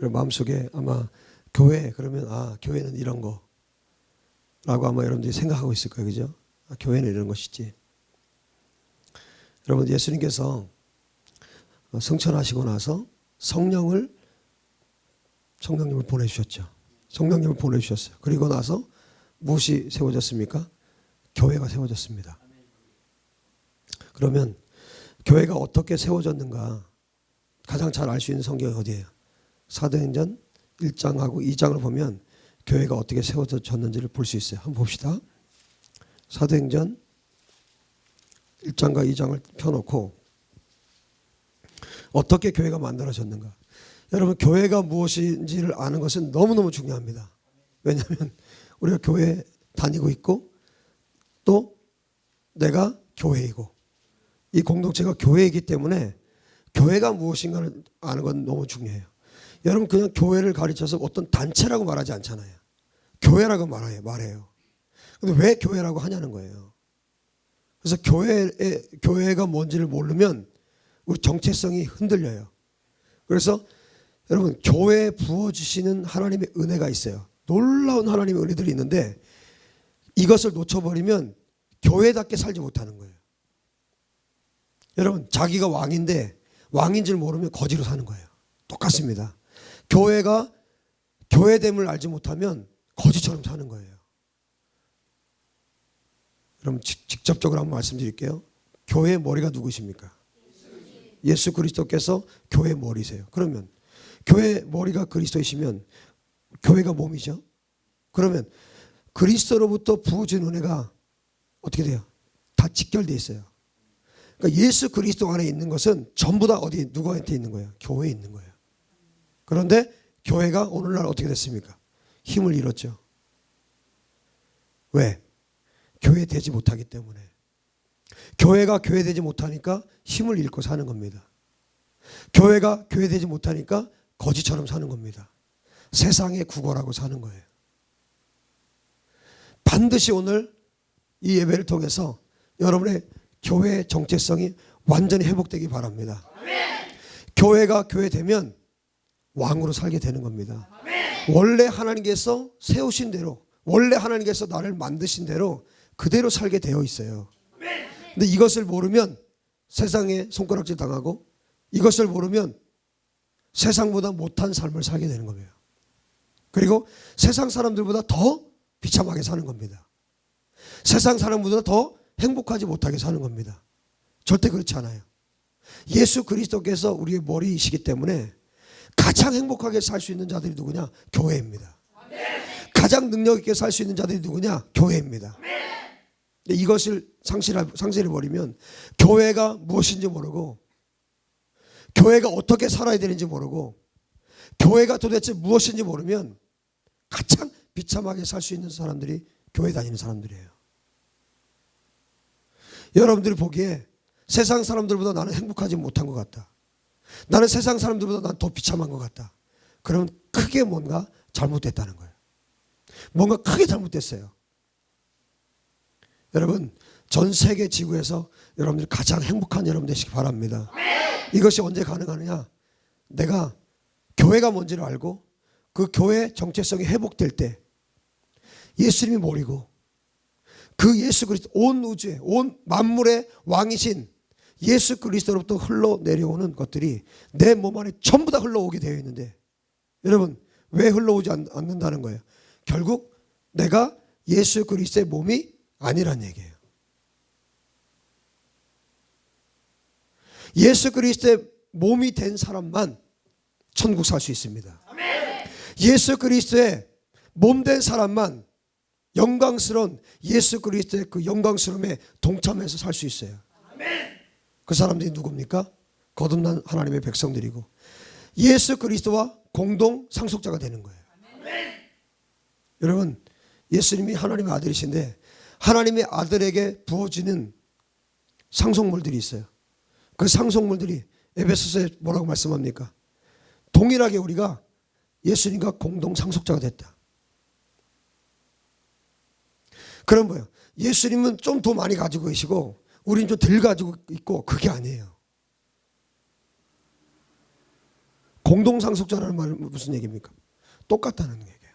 그리고 마음속에 아마 교회 그러면 교회는 이런 거라고 아마 여러분들이 생각하고 있을 거예요. 그죠? 교회는 이런 것이지. 여러분 예수님께서 승천하시고 나서 성령님을 보내주셨죠. 성령님을 보내주셨어요. 그리고 나서 무엇이 세워졌습니까? 교회가 세워졌습니다. 그러면 교회가 어떻게 세워졌는가 가장 잘 알 수 있는 성경이 어디예요? 사도행전 1장하고 2장을 보면 교회가 어떻게 세워졌는지를 볼 수 있어요. 한번 봅시다. 사도행전 1장과 2장을 펴놓고 어떻게 교회가 만들어졌는가. 여러분 교회가 무엇인지를 아는 것은 너무너무 중요합니다. 왜냐하면 우리가 교회 다니고 있고 또 내가 교회이고 이 공동체가 교회이기 때문에 교회가 무엇인가를 아는 건 너무 중요해요. 여러분 그냥 교회를 가르쳐서 어떤 단체라고 말하지 않잖아요. 교회라고 말해요. 근데 왜 교회라고 하냐는 거예요. 그래서 교회가 뭔지를 모르면 우리 정체성이 흔들려요. 그래서 여러분 교회에 부어주시는 하나님의 은혜가 있어요. 놀라운 하나님의 은혜들이 있는데 이것을 놓쳐버리면 교회답게 살지 못하는 거예요. 여러분 자기가 왕인데 왕인 줄 모르면 거지로 사는 거예요. 똑같습니다. 교회가 교회됨을 알지 못하면 거지처럼 사는 거예요. 여러분 직접적으로 한번 말씀드릴게요. 교회의 머리가 누구십니까? 예수 그리스도께서 교회의 머리세요. 그러면 교회의 머리가 그리스도이시면 교회가 몸이죠. 그러면 그리스도로부터 부어진 은혜가 어떻게 돼요? 다 직결되어 있어요. 그러니까 예수 그리스도 안에 있는 것은 전부 다 어디 누구한테 있는 거예요? 교회에 있는 거예요. 그런데 교회가 오늘날 어떻게 됐습니까? 힘을 잃었죠. 왜? 교회되지 못하기 때문에. 교회가 교회되지 못하니까 힘을 잃고 사는 겁니다. 교회가 교회되지 못하니까 거지처럼 사는 겁니다. 세상의 국어라고 사는 거예요. 반드시 오늘 이 예배를 통해서 여러분의 교회의 정체성이 완전히 회복되기 바랍니다. 교회가 교회되면 왕으로 살게 되는 겁니다. 원래 하나님께서 세우신 대로, 원래 하나님께서 나를 만드신 대로 그대로 살게 되어 있어요. 근데 이것을 모르면 세상에 손가락질 당하고 이것을 모르면 세상보다 못한 삶을 살게 되는 거예요. 그리고 세상 사람들보다 더 비참하게 사는 겁니다. 세상 사람보다 더 행복하지 못하게 사는 겁니다. 절대 그렇지 않아요. 예수 그리스도께서 우리의 머리이시기 때문에 가장 행복하게 살 수 있는 자들이 누구냐? 교회입니다. 가장 능력 있게 살 수 있는 자들이 누구냐? 교회입니다. 이것을 상실해버리면 교회가 무엇인지 모르고 교회가 어떻게 살아야 되는지 모르고 교회가 도대체 무엇인지 모르면 가장 비참하게 살 수 있는 사람들이 교회 다니는 사람들이에요. 여러분들이 보기에 세상 사람들보다 나는 행복하지 못한 것 같다. 나는 세상 사람들보다 난 더 비참한 것 같다. 그러면 크게 뭔가 잘못됐다는 거예요. 뭔가 크게 잘못됐어요. 여러분 전 세계 지구에서 여러분들이 가장 행복한 여러분 되시기 바랍니다. 이것이 언제 가능하느냐? 내가 교회가 뭔지를 알고 그 교회의 정체성이 회복될 때 예수님이 머리고 그 예수 그리스도 온 우주의 온 만물의 왕이신 예수 그리스도로부터 흘러내려오는 것들이 내 몸 안에 전부 다 흘러오게 되어 있는데 여러분 왜 흘러오지 않는다는 거예요? 결국 내가 예수 그리스도의 몸이 아니란 얘기예요. 예수 그리스도의 몸이 된 사람만 천국 살 수 있습니다. 예수 그리스도의 몸 된 사람만 영광스러운 예수 그리스도의 그 영광스러움에 동참해서 살 수 있어요. 그 사람들이 누굽니까? 거듭난 하나님의 백성들이고 예수 그리스도와 공동 상속자가 되는 거예요. 여러분 예수님이 하나님의 아들이신데 하나님의 아들에게 부어지는 상속물들이 있어요. 그 상속물들이 에베소서에 뭐라고 말씀합니까? 동일하게 우리가 예수님과 공동 상속자가 됐다. 그럼 뭐예요? 예수님은 좀 더 많이 가지고 계시고 우리는 좀 덜 가지고 있고 그게 아니에요. 공동상속자라는 말은 무슨 얘기입니까? 똑같다는 얘기예요.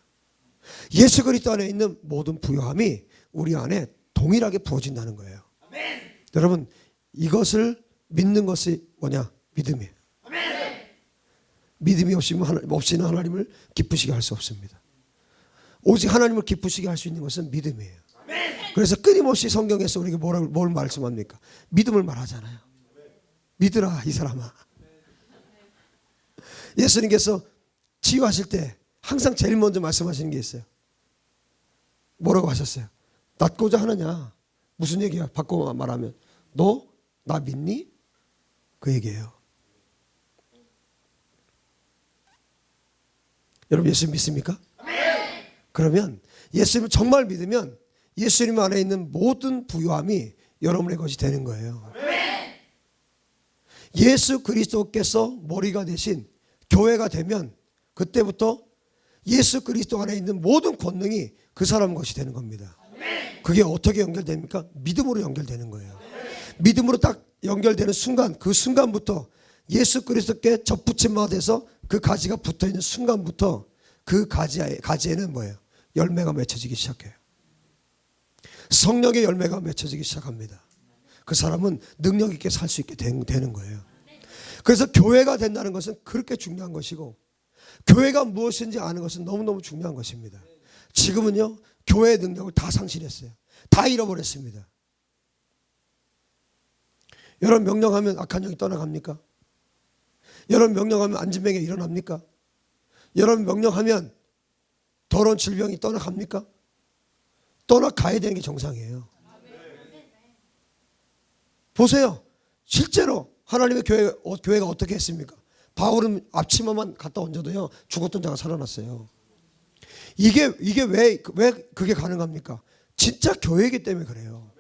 예수 그리스도 안에 있는 모든 부요함이 우리 안에 동일하게 부어진다는 거예요. 아멘. 여러분, 이것을 믿는 것이 뭐냐? 믿음이에요. 아멘. 믿음이 없이는 하나님을 기쁘시게 할 수 없습니다. 오직 하나님을 기쁘시게 할 수 있는 것은 믿음이에요. 아멘. 그래서 끊임없이 성경에서 우리에게 뭘 말씀합니까? 믿음을 말하잖아요. 믿으라 이 사람아. 예수님께서 치유하실 때 항상 제일 먼저 말씀하시는 게 있어요. 뭐라고 하셨어요? 낫고자 하느냐? 무슨 얘기야? 바꿔 말하면 너 나 믿니? 그 얘기예요. 여러분 예수 믿습니까? 그러면 예수님을 정말 믿으면 예수님 안에 있는 모든 부요함이 여러분의 것이 되는 거예요. 예수 그리스도께서 머리가 되신 교회가 되면 그때부터 예수 그리스도 안에 있는 모든 권능이 그 사람 것이 되는 겁니다. 그게 어떻게 연결됩니까? 믿음으로 연결되는 거예요. 믿음으로 딱 연결되는 순간, 그 순간부터 예수 그리스도께 접붙임마 돼서 그 가지가 붙어있는 순간부터 그 가지에는 뭐예요? 열매가 맺혀지기 시작해요. 성령의 열매가 맺혀지기 시작합니다. 그 사람은 능력 있게 살 수 있게 되는 거예요. 그래서 교회가 된다는 것은 그렇게 중요한 것이고 교회가 무엇인지 아는 것은 너무너무 중요한 것입니다. 지금은요 교회의 능력을 다 상실했어요. 다 잃어버렸습니다. 여러분 명령하면 악한 영이 떠나갑니까? 여러분 명령하면 안진병이 일어납니까? 여러분 명령하면 더러운 질병이 떠나갑니까? 떠나가야 되는 게 정상이에요. 보세요. 실제로 하나님의 교회가 어떻게 했습니까? 바울은 앞치마만 갖다 얹어도요 죽었던 자가 살아났어요. 이게 왜 그게 가능합니까? 진짜 교회이기 때문에 그래요.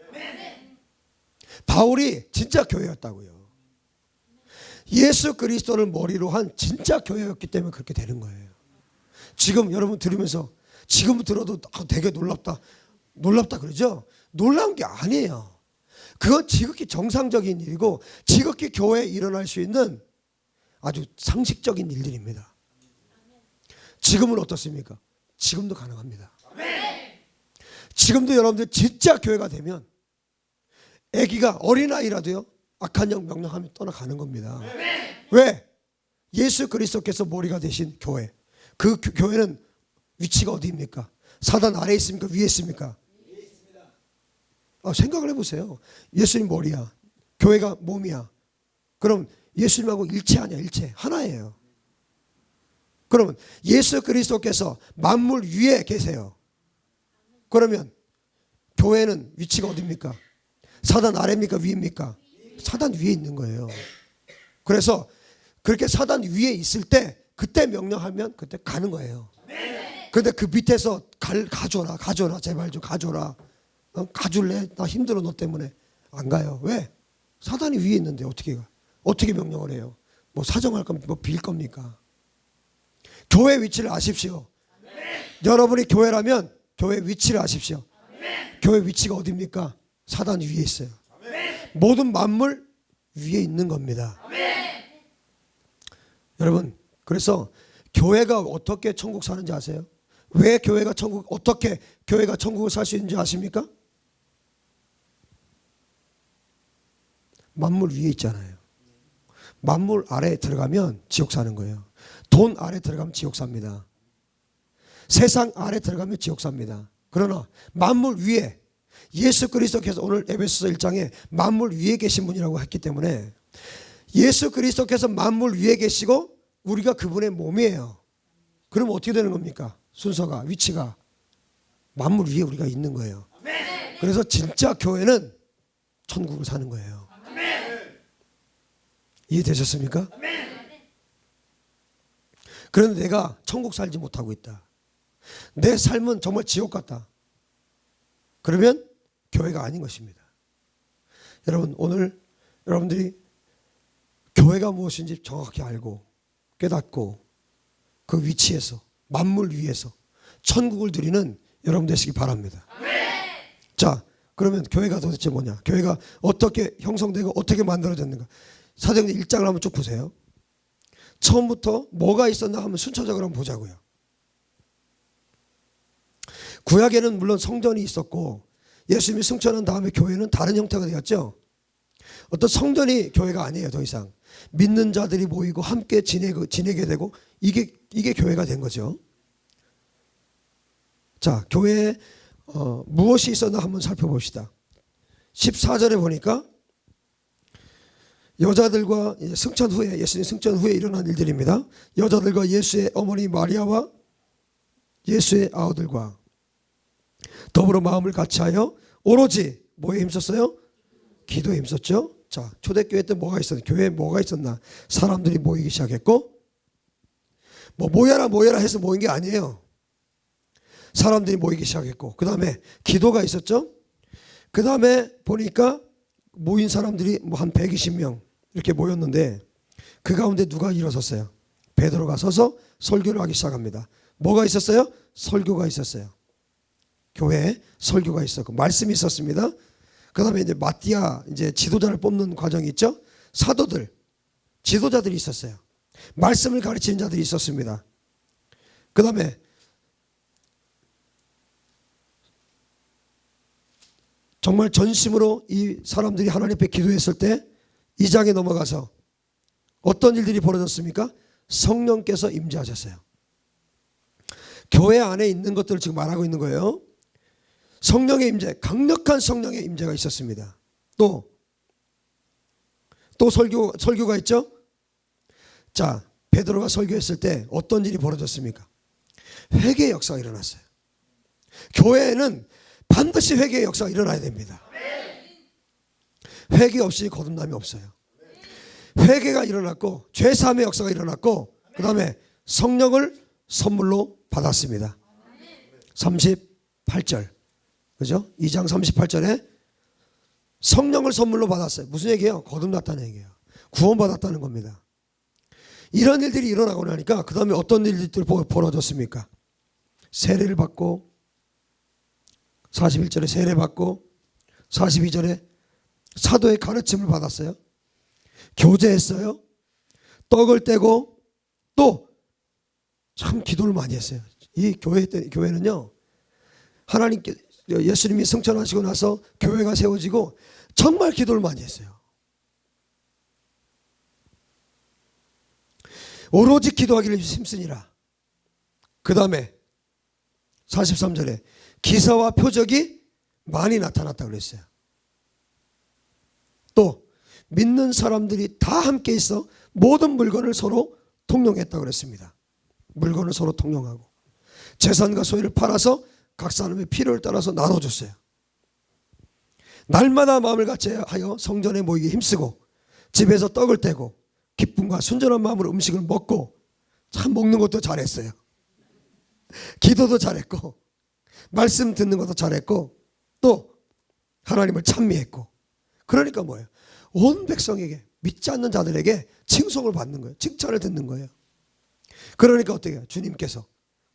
바울이 진짜 교회였다고요. 예수 그리스도를 머리로 한 진짜 교회였기 때문에 그렇게 되는 거예요. 지금 여러분 들으면서 지금 들어도 되게 놀랍다 그러죠? 놀라운 게 아니에요. 그건 지극히 정상적인 일이고 지극히 교회에 일어날 수 있는 아주 상식적인 일들입니다. 지금은 어떻습니까? 지금도 가능합니다. 지금도 여러분들 진짜 교회가 되면 아기가 어린아이라도요 악한 영 명령하면 떠나가는 겁니다. 왜? 예수 그리스도께서 머리가 되신 교회. 그 교회는 위치가 어디입니까? 사단 아래에 있습니까? 위에 있습니까? 생각을 해보세요. 예수님 머리야. 교회가 몸이야. 그럼 예수님하고 일체 아니야. 일체. 하나예요. 그러면 예수 그리스도께서 만물 위에 계세요. 그러면 교회는 위치가 어디입니까? 사단 아래입니까? 위입니까? 사단 위에 있는 거예요. 그래서 그렇게 사단 위에 있을 때 그때 명령하면 그때 가는 거예요. 그런데 그 밑에서 가줘라 제발 좀 가줘라. 가줄래? 나 힘들어 너 때문에. 안 가요. 왜? 사단이 위에 있는데 어떻게 가? 어떻게 명령을 해요? 뭐 사정할 겁니까? 뭐 빌 겁니까? 교회 위치를 아십시오. 여러분이 교회라면 교회 위치를 아십시오. 교회 위치가 어디입니까? 사단 위에 있어요. 모든 만물 위에 있는 겁니다. 여러분 그래서 교회가 어떻게 천국 사는지 아세요? 왜 교회가 어떻게 교회가 천국을 살 수 있는지 아십니까? 만물 위에 있잖아요. 만물 아래에 들어가면 지옥 사는 거예요. 돈 아래 들어가면 지옥 삽니다. 세상 아래 들어가면 지옥 삽니다. 그러나 만물 위에 예수 그리스도께서 오늘 에베소서 1장에 만물 위에 계신 분이라고 했기 때문에 예수 그리스도께서 만물 위에 계시고 우리가 그분의 몸이에요. 그럼 어떻게 되는 겁니까? 순서가 위치가 만물 위에 우리가 있는 거예요. 그래서 진짜 교회는 천국을 사는 거예요. 이해되셨습니까? 그런데 내가 천국 살지 못하고 있다. 내 삶은 정말 지옥 같다. 그러면 교회가 아닌 것입니다. 여러분 오늘 여러분들이 교회가 무엇인지 정확히 알고 깨닫고 그 위치에서 만물 위에서 천국을 누리는 여러분 되시기 바랍니다. 자 그러면 교회가 도대체 뭐냐? 교회가 어떻게 형성되고 어떻게 만들어졌는가? 사도행전 1장을 한번 쭉 보세요. 처음부터 뭐가 있었나 한번 순차적으로 한번 보자고요. 구약에는 물론 성전이 있었고 예수님이 승천한 다음에 교회는 다른 형태가 되었죠. 어떤 성전이 교회가 아니에요. 더 이상 믿는 자들이 모이고 함께 지내게 되고 이게 교회가 된 거죠. 자, 교회에 무엇이 있었나 한번 살펴봅시다. 14절에 보니까 여자들과 승천 후에, 예수님 승천 후에 일어난 일들입니다. 여자들과 예수의 어머니 마리아와 예수의 아우들과 더불어 마음을 같이하여 오로지 뭐에 힘썼어요? 기도에 힘썼죠. 자, 초대교회 때 뭐가 있었나? 교회에 뭐가 있었나? 사람들이 모이기 시작했고, 뭐 모여라 해서 모인 게 아니에요. 사람들이 모이기 시작했고, 그 다음에 기도가 있었죠. 그 다음에 보니까 모인 사람들이 뭐 한 120명 이렇게 모였는데 그 가운데 누가 일어섰어요? 베드로가 서서 설교를 하기 시작합니다. 뭐가 있었어요? 설교가 있었어요. 교회에 설교가 있었고 말씀이 있었습니다. 그 다음에 이제 마띠아 이제 지도자를 뽑는 과정이 있죠. 사도들, 지도자들이 있었어요. 말씀을 가르치는 자들이 있었습니다. 그 다음에 정말 전심으로 이 사람들이 하나님 앞에 기도했을 때 2장에 넘어가서 어떤 일들이 벌어졌습니까? 성령께서 임재하셨어요. 교회 안에 있는 것들을 지금 말하고 있는 거예요. 성령의 임재, 강력한 성령의 임재가 있었습니다. 또 설교가 있죠. 자, 베드로가 설교했을 때 어떤 일이 벌어졌습니까? 회개의 역사가 일어났어요. 교회에는 반드시 회개의 역사가 일어나야 됩니다. 회개 없이 거듭남이 없어요. 회개가 일어났고 죄사함의 역사가 일어났고 그 다음에 성령을 선물로 받았습니다. 38절 그죠? 2장 38절에 성령을 선물로 받았어요. 무슨 얘기예요? 거듭났다는 얘기예요. 구원받았다는 겁니다. 이런 일들이 일어나고 나니까 그 다음에 어떤 일들이 벌어졌습니까? 세례를 받고 41절에 세례 받고 42절에 사도의 가르침을 받았어요. 교제했어요. 떡을 떼고 또 참 기도를 많이 했어요. 이 교회는요. 하나님께 예수님이 승천하시고 나서 교회가 세워지고 정말 기도를 많이 했어요. 오로지 기도하기를 힘쓰니라. 그 다음에 43절에 기사와 표적이 많이 나타났다고 그랬어요. 또 믿는 사람들이 다 함께 있어 모든 물건을 서로 통용했다고 그랬습니다. 물건을 서로 통용하고 재산과 소유를 팔아서 각 사람의 필요를 따라서 나눠줬어요. 날마다 마음을 같이하여 성전에 모이기 힘쓰고 집에서 떡을 떼고 기쁨과 순전한 마음으로 음식을 먹고 참 먹는 것도 잘했어요. 기도도 잘했고 말씀 듣는 것도 잘했고 또 하나님을 찬미했고 그러니까 뭐예요? 온 백성에게 믿지 않는 자들에게 칭송을 받는 거예요. 칭찬을 듣는 거예요. 그러니까 어떻게 해요? 주님께서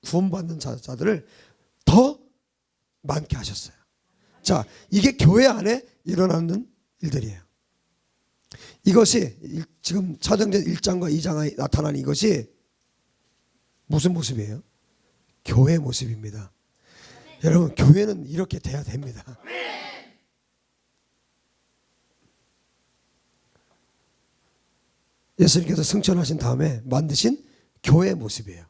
구원받는 자들을 더 많게 하셨어요. 자, 이게 교회 안에 일어나는 일들이에요. 이것이 지금 사도행전 1장과 2장에 나타난 이것이 무슨 모습이에요? 교회의 모습입니다. 여러분, 교회는 이렇게 돼야 됩니다. 예수님께서 승천하신 다음에 만드신 교회의 모습이에요.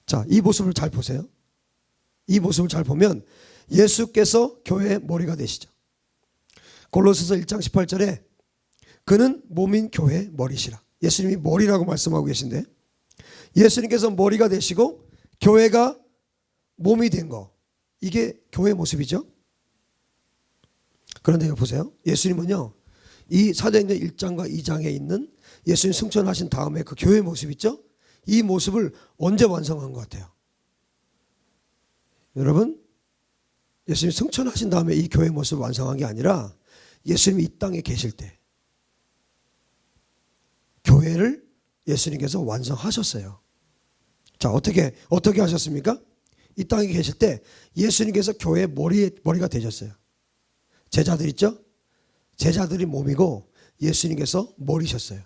자, 이 모습을 잘 보세요. 이 모습을 잘 보면 예수께서 교회의 머리가 되시죠. 골로새서 1장 18절에 그는 몸인 교회의 머리시라. 예수님이 머리라고 말씀하고 계신데 예수님께서 머리가 되시고 교회가 몸이 된 거, 이게 교회의 모습이죠. 그런데 보세요. 예수님은요, 이 사도행전 1장과 2장에 있는 예수님 승천하신 다음에 그 교회의 모습 있죠? 이 모습을 언제 완성한 것 같아요? 여러분, 예수님 승천하신 다음에 이 교회의 모습을 완성한 게 아니라 예수님이 이 땅에 계실 때 교회를 예수님께서 완성하셨어요. 자, 어떻게 하셨습니까? 이 땅에 계실 때 예수님께서 교회의 머리가 되셨어요. 제자들 있죠? 제자들이 몸이고 예수님께서 머리셨어요.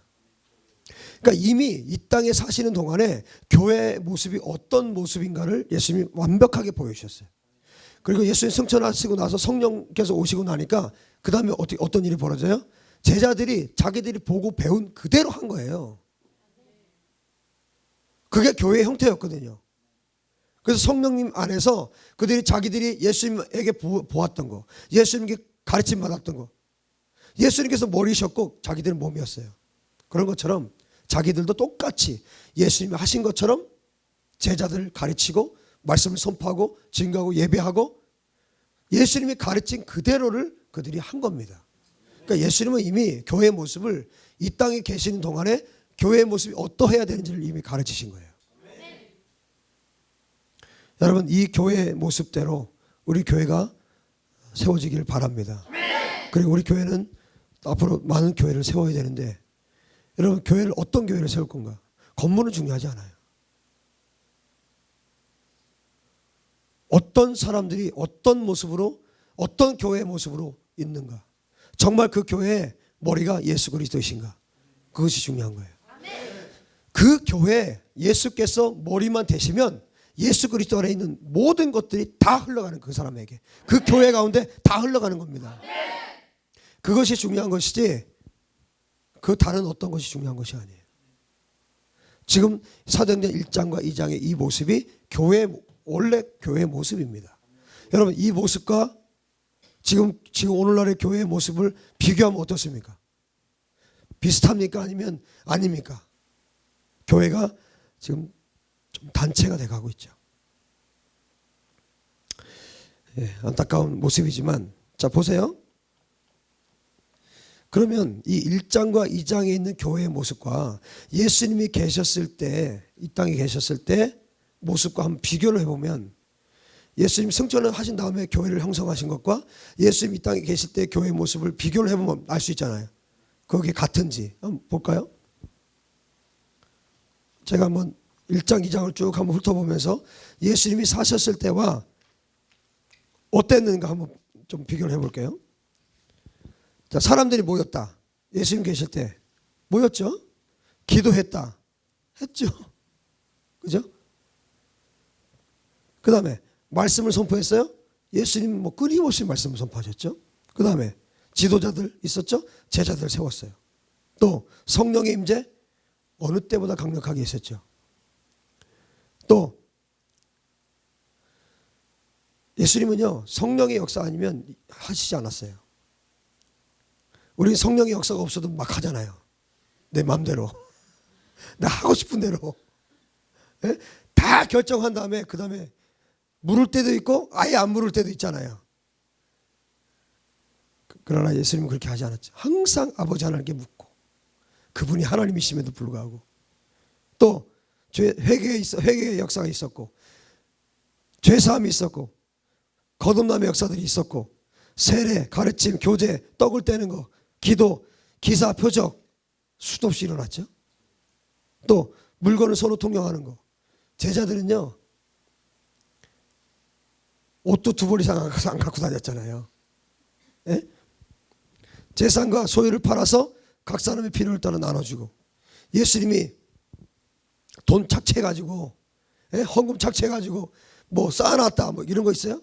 그러니까 이미 이 땅에 사시는 동안에 교회의 모습이 어떤 모습인가를 예수님이 완벽하게 보여주셨어요. 그리고 예수님 승천하시고 나서 성령께서 오시고 나니까 그 다음에 어떤 일이 벌어져요? 제자들이 자기들이 보고 배운 그대로 한 거예요. 그게 교회의 형태였거든요. 그래서 성령님 안에서 그들이 자기들이 예수님에게 보았던 거, 예수님께 가르침 받았던 거, 예수님께서 머리셨고 자기들은 몸이었어요. 그런 것처럼 자기들도 똑같이 예수님이 하신 것처럼 제자들을 가르치고 말씀을 선포하고 증거하고 예배하고 예수님이 가르친 그대로를 그들이 한 겁니다. 그러니까 예수님은 이미 교회의 모습을 이 땅에 계시는 동안에 교회의 모습이 어떠해야 되는지를 이미 가르치신 거예요. 여러분, 이 교회의 모습대로 우리 교회가 세워지기를 바랍니다. 그리고 우리 교회는 앞으로 많은 교회를 세워야 되는데, 여러분, 교회를 어떤 교회를 세울 건가? 건물은 중요하지 않아요. 어떤 사람들이 어떤 모습으로, 어떤 교회의 모습으로 있는가? 정말 그 교회의 머리가 예수 그리스도이신가? 그것이 중요한 거예요. 그 교회에 예수께서 머리만 되시면 예수 그리스도 안에 있는 모든 것들이 다 흘러가는, 그 사람에게, 그 교회 가운데 다 흘러가는 겁니다. 그것이 중요한 것이지 그 다른 어떤 것이 중요한 것이 아니에요. 지금 사도행전 1장과 2장의 이 모습이 원래 교회의 모습입니다. 여러분, 이 모습과 지금 오늘날의 교회의 모습을 비교하면 어떻습니까? 비슷합니까? 아니면 아닙니까? 교회가 지금 좀 단체가 돼가고 있죠. 예, 안타까운 모습이지만, 자 보세요. 그러면 이 1장과 2장에 있는 교회의 모습과 예수님이 계셨을 때, 이 땅에 계셨을 때 모습과 한번 비교를 해보면, 예수님 승천을 하신 다음에 교회를 형성하신 것과 예수님 이 땅에 계실 때 교회의 모습을 비교를 해보면 알 수 있잖아요. 그게 같은지 한번 볼까요? 제가 한번 1장 2장을 쭉 한번 훑어보면서 예수님이 사셨을 때와 어땠는가 한번 좀 비교를 해볼게요. 자, 사람들이 모였다. 예수님 계실 때 모였죠? 기도했다. 했죠? 그죠? 그 다음에 말씀을 선포했어요? 예수님 끊임없이 말씀을 선포하셨죠? 그 다음에 지도자들 있었죠? 제자들 세웠어요. 또 성령의 임재 어느 때보다 강력하게 있었죠. 또 예수님은요, 성령의 역사 아니면 하시지 않았어요. 우리 성령의 역사가 없어도 막 하잖아요. 내 마음대로. 나 하고 싶은 대로. 네? 다 결정한 다음에 그 다음에 물을 때도 있고 아예 안 물을 때도 있잖아요. 그러나 예수님은 그렇게 하지 않았죠. 항상 아버지 하나님께 묻고, 그분이 하나님이심에도 불구하고, 또 회개의 역사가 있었고, 죄사함이 있었고, 거듭남의 역사들이 있었고, 세례, 가르침, 교제, 떡을 떼는 거, 기도, 기사, 표적 수도 없이 일어났죠. 또 물건을 서로 통용하는 거. 제자들은요, 옷도 2벌 이상 안 갖고 다녔잖아요. 예? 재산과 소유를 팔아서 각 사람의 필요를 따라 나눠주고, 예수님이 돈 착취해가지고, 예? 헌금 착취해가지고 뭐 쌓아놨다 뭐 이런 거 있어요?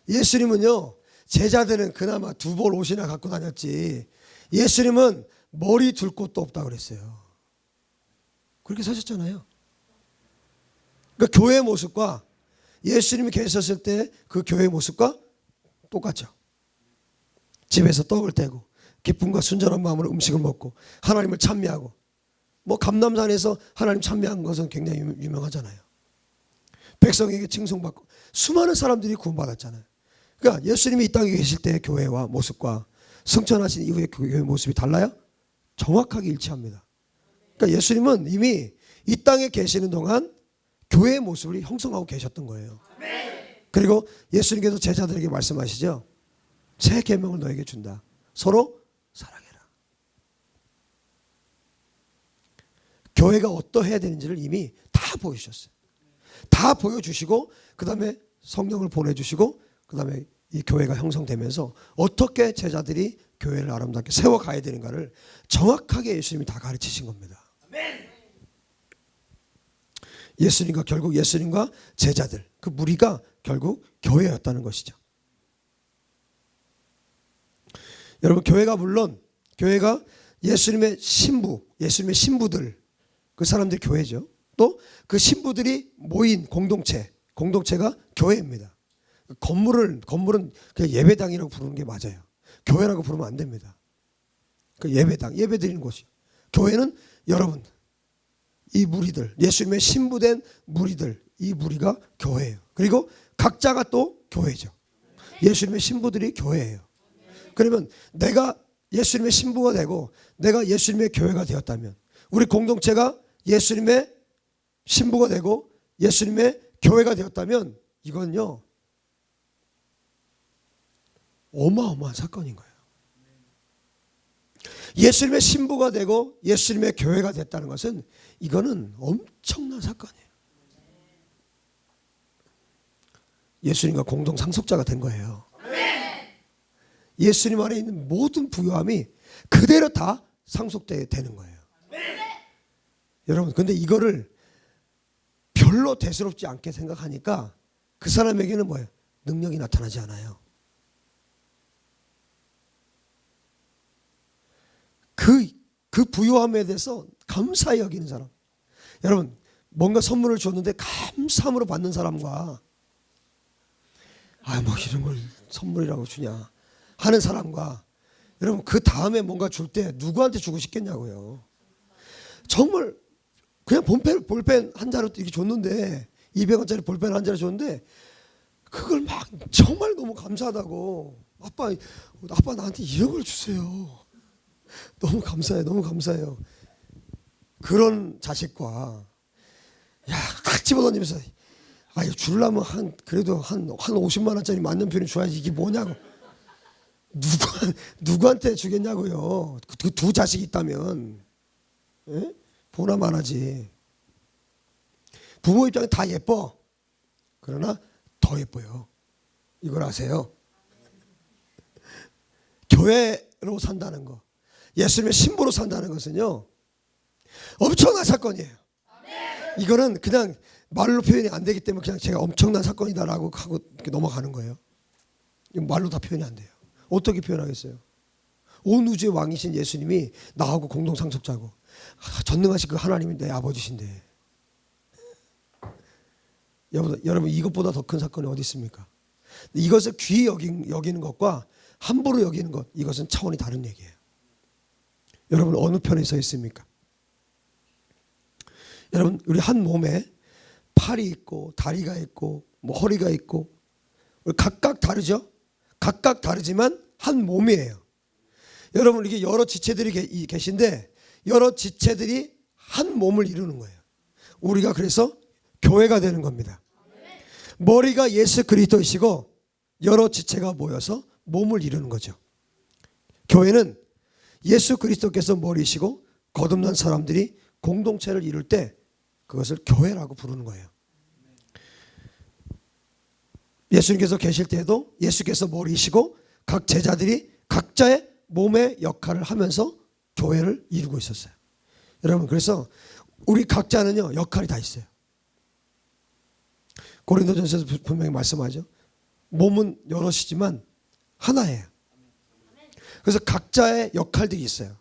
예수님은요, 제자들은 그나마 2벌 옷이나 갖고 다녔지, 예수님은 머리 둘 곳도 없다 그랬어요. 그렇게 사셨잖아요. 그러니까 교회의 모습과 예수님이 계셨을 때 그 교회의 모습과 똑같죠. 집에서 떡을 떼고 기쁨과 순전한 마음으로 음식을 먹고 하나님을 찬미하고, 뭐 감람산에서 하나님 찬미한 것은 굉장히 유명하잖아요. 백성에게 칭송받고 수많은 사람들이 구원받았잖아요. 그러니까 예수님이 이 땅에 계실 때의 교회와 모습과 승천하신 이후의 교회의 모습이 달라요? 정확하게 일치합니다. 그러니까 예수님은 이미 이 땅에 계시는 동안 교회의 모습을 형성하고 계셨던 거예요. 그리고 예수님께서 제자들에게 말씀하시죠. 새 계명을 너에게 준다. 서로 사랑해라. 교회가 어떠해야 되는지를 이미 다 보여주셨어요. 다 보여주시고 그 다음에 성령을 보내주시고 그 다음에 이 교회가 형성되면서 어떻게 제자들이 교회를 아름답게 세워가야 되는가를 정확하게 예수님이 다 가르치신 겁니다. 결국 예수님과 제자들, 그 무리가 결국 교회였다는 것이죠. 여러분, 교회가 예수님의 신부들, 그 사람들이 교회죠. 또 그 신부들이 모인 공동체가 교회입니다. 건물은 그냥 예배당이라고 부르는 게 맞아요. 교회라고 부르면 안 됩니다. 그 예배 드리는 곳이. 교회는 여러분, 이 무리들, 예수님의 신부된 무리들, 이 무리가 교회예요. 그리고 각자가 또 교회죠. 예수님의 신부들이 교회예요. 그러면 내가 예수님의 신부가 되고 내가 예수님의 교회가 되었다면, 우리 공동체가 예수님의 신부가 되고 예수님의 교회가 되었다면, 이건요 어마어마한 사건인 거예요. 예수님의 신부가 되고 예수님의 교회가 됐다는 것은, 이거는 엄청난 사건이에요. 예수님과 공동 상속자가 된 거예요. 예수님 안에 있는 모든 부요함이 그대로 다 상속되는 거예요. 여러분, 근데 이거를 별로 대수롭지 않게 생각하니까 그 사람에게는 뭐예요? 능력이 나타나지 않아요. 그 부요함에 대해서 감사히 여기는 사람. 여러분, 뭔가 선물을 줬는데 감사함으로 받는 사람과, 뭐 이런 걸 선물이라고 주냐 하는 사람과, 여러분, 그 다음에 뭔가 줄 때 누구한테 주고 싶겠냐고요. 정말 그냥 볼펜 한 자루 이렇게 줬는데, 200원짜리 볼펜 한 자루 줬는데, 그걸 막 정말 너무 감사하다고, 아빠 나한테 이런 걸 주세요. 너무 감사해요. 그런 자식과, 딱 집어던지면서, 주려면 그래도 한 50만 원짜리 만년필을 줘야지, 이게 뭐냐고. 누구한테 주겠냐고요. 그 두 자식이 있다면. 예? 보나만 하지. 부모 입장에 다 예뻐. 그러나 더 예뻐요. 이걸 아세요? 교회로 산다는 거, 예수님의 신부로 산다는 것은요 엄청난 사건이에요. 이거는 그냥 말로 표현이 안 되기 때문에 그냥 제가 엄청난 사건이다라고 하고 넘어가는 거예요. 말로 다 표현이 안 돼요. 어떻게 표현하겠어요? 온 우주의 왕이신 예수님이 나하고 공동 상속자고, 전능하신 그 하나님이 내 아버지신데, 여러분, 이것보다 더 큰 사건이 어디 있습니까? 이것을 귀히 여기는 것과 함부로 여기는 것, 이것은 차원이 다른 얘기예요. 여러분, 어느 편에 서 있습니까? 여러분, 우리 한 몸에 팔이 있고 다리가 있고 허리가 있고, 우리 각각 다르죠? 각각 다르지만 한 몸이에요. 여러분, 이게 여러 지체들이 계신데, 여러 지체들이 한 몸을 이루는 거예요. 우리가 그래서 교회가 되는 겁니다. 머리가 예수 그리스도이시고 여러 지체가 모여서 몸을 이루는 거죠. 교회는 예수 그리스도께서 머리이시고 거듭난 사람들이 공동체를 이룰 때 그것을 교회라고 부르는 거예요. 예수님께서 계실 때에도 예수께서 머리이시고 각 제자들이 각자의 몸의 역할을 하면서 교회를 이루고 있었어요. 여러분, 그래서 우리 각자는요 역할이 다 있어요. 고린도전서에서 분명히 말씀하죠. 몸은 여럿이지만 하나예요. 그래서 각자의 역할들이 있어요.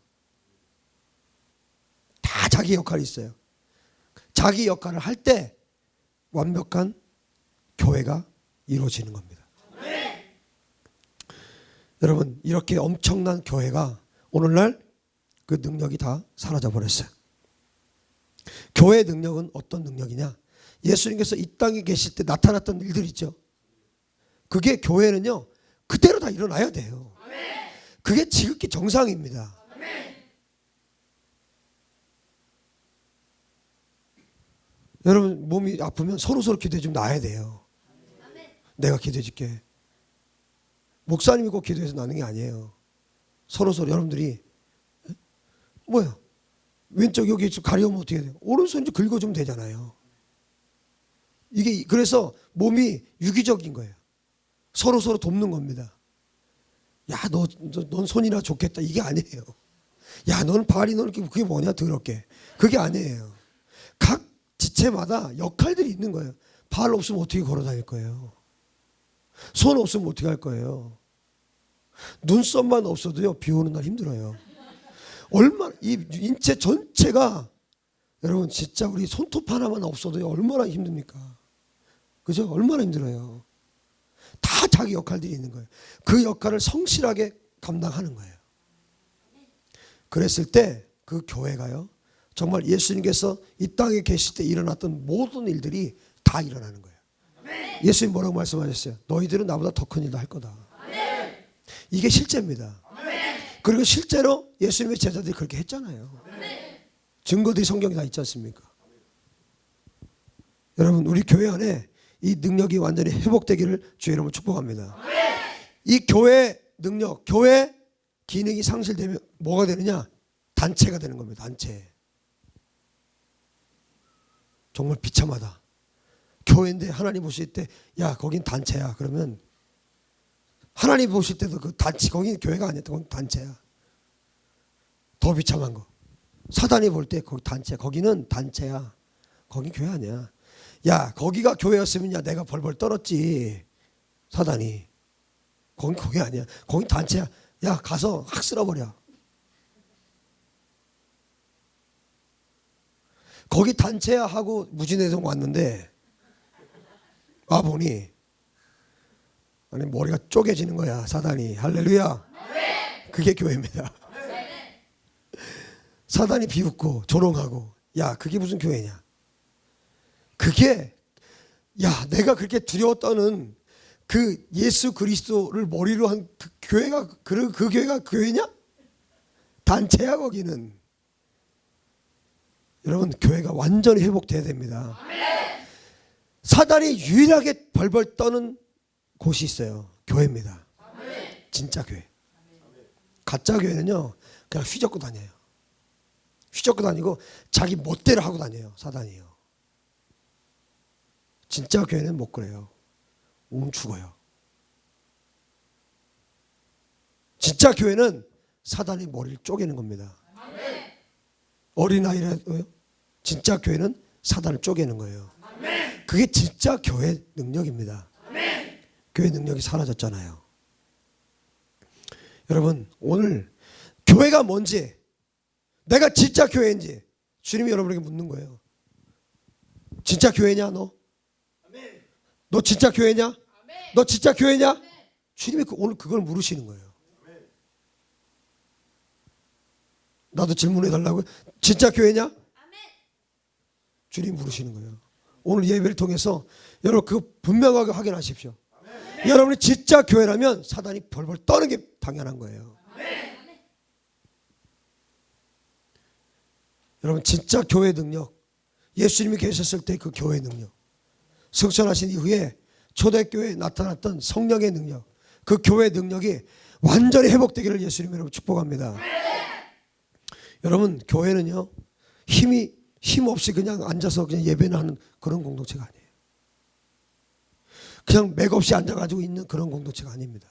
다 자기 역할이 있어요. 자기 역할을 할 때 완벽한 교회가 이루어지는 겁니다. 여러분, 이렇게 엄청난 교회가 오늘날 그 능력이 다 사라져 버렸어요. 교회의 능력은 어떤 능력이냐? 예수님께서 이 땅에 계실 때 나타났던 일들 있죠. 그게 교회는요 그대로 다 일어나야 돼요. 그게 지극히 정상입니다. 여러분, 몸이 아프면 서로 기도해 주면 나아야 돼요. 내가 기도해 줄게. 목사님이 꼭 기도해서 나는 게 아니에요. 서로 여러분들이, 뭐야, 왼쪽 여기 가려우면 어떻게 돼요? 오른손 이제 긁어주면 되잖아요. 이게 그래서 몸이 유기적인 거예요. 서로 돕는 겁니다. 야, 넌 손이나 좋겠다, 이게 아니에요. 야, 너는 발이 그게 뭐냐 더럽게, 그게 아니에요. 각 지체마다 역할들이 있는 거예요. 발 없으면 어떻게 걸어 다닐 거예요? 손 없으면 어떻게 할 거예요? 눈썹만 없어도요, 비 오는 날 힘들어요. 얼마나 이 인체 전체가, 여러분 진짜 우리 손톱 하나만 없어도요 얼마나 힘듭니까? 그죠? 얼마나 힘들어요. 다 자기 역할들이 있는 거예요. 그 역할을 성실하게 감당하는 거예요. 그랬을 때 그 교회가요, 정말 예수님께서 이 땅에 계실 때 일어났던 모든 일들이 다 일어나는 거예요. 예수님 뭐라고 말씀하셨어요? 너희들은 나보다 더 큰 일도 할 거다. 이게 실제입니다. 그리고 실제로 예수님의 제자들이 그렇게 했잖아요. 증거들이 성경에 다 있지 않습니까? 여러분, 우리 교회 안에 이 능력이 완전히 회복되기를 주의 이름으로 축복합니다. 이 교회 능력, 교회 기능이 상실되면 뭐가 되느냐? 단체가 되는 겁니다. 단체. 정말 비참하다. 교회인데 하나님 보실 때, 야 거긴 단체야. 그러면 하나님 보실 때도 그 단체, 거긴 교회가 아니야. 거긴 단체야. 더 비참한 거. 사단이 볼 때 거기 단체, 거기는 단체야. 거긴 교회 아니야. 야 거기가 교회였으면 야 내가 벌벌 떨었지. 사단이. 거긴 교회 아니야. 거긴 단체야. 야 가서 확 쓸어버려. 거기 단체야 하고 무진회동 왔는데 와보니 아니 머리가 쪼개지는 거야. 사단이. 할렐루야. 그게 교회입니다. 사단이 비웃고 조롱하고, 야 그게 무슨 교회냐. 그게, 야 내가 그렇게 두려워 떠는 그 예수 그리스도를 머리로 한 그 교회가, 그 교회가 교회냐? 단체야 거기는. 여러분 교회가 완전히 회복돼야 됩니다. 사단이 유일하게 벌벌 떠는 곳이 있어요. 교회입니다. 진짜 교회. 가짜 교회는요 그냥 휘젓고 다녀요. 휘젓고 다니고 자기 멋대로 하고 다녀요. 사단이요. 진짜 교회는 못 그래요. 죽어요. 진짜 교회는 사단이 머리를 쪼개는 겁니다. 어린아이라도요. 진짜 교회는 사단을 쪼개는 거예요. 그게 진짜 교회 능력입니다. 교회 능력이 사라졌잖아요. 여러분 오늘 교회가 뭔지, 내가 진짜 교회인지 주님이 여러분에게 묻는 거예요. 진짜 교회냐 너? 너 진짜 교회냐? 너 진짜 교회냐? 주님이 오늘 그걸 물으시는 거예요. 나도 질문해 달라고요? 진짜 교회냐? 주님이 물으시는 거예요. 오늘 예배를 통해서 여러분 그 분명하게 확인하십시오. 여러분이 진짜 교회라면 사단이 벌벌 떠는 게 당연한 거예요. 여러분 진짜 교회 능력, 예수님이 계셨을 때 그 교회 능력, 승천하신 이후에 초대교회에 나타났던 성령의 능력, 그 교회 능력이 완전히 회복되기를 예수님 여러분 축복합니다. 여러분 교회는요 힘 없이 그냥 앉아서 그냥 예배는 하는 그런 공동체가 아니에요. 그냥 맥없이 앉아가지고 있는 그런 공동체가 아닙니다.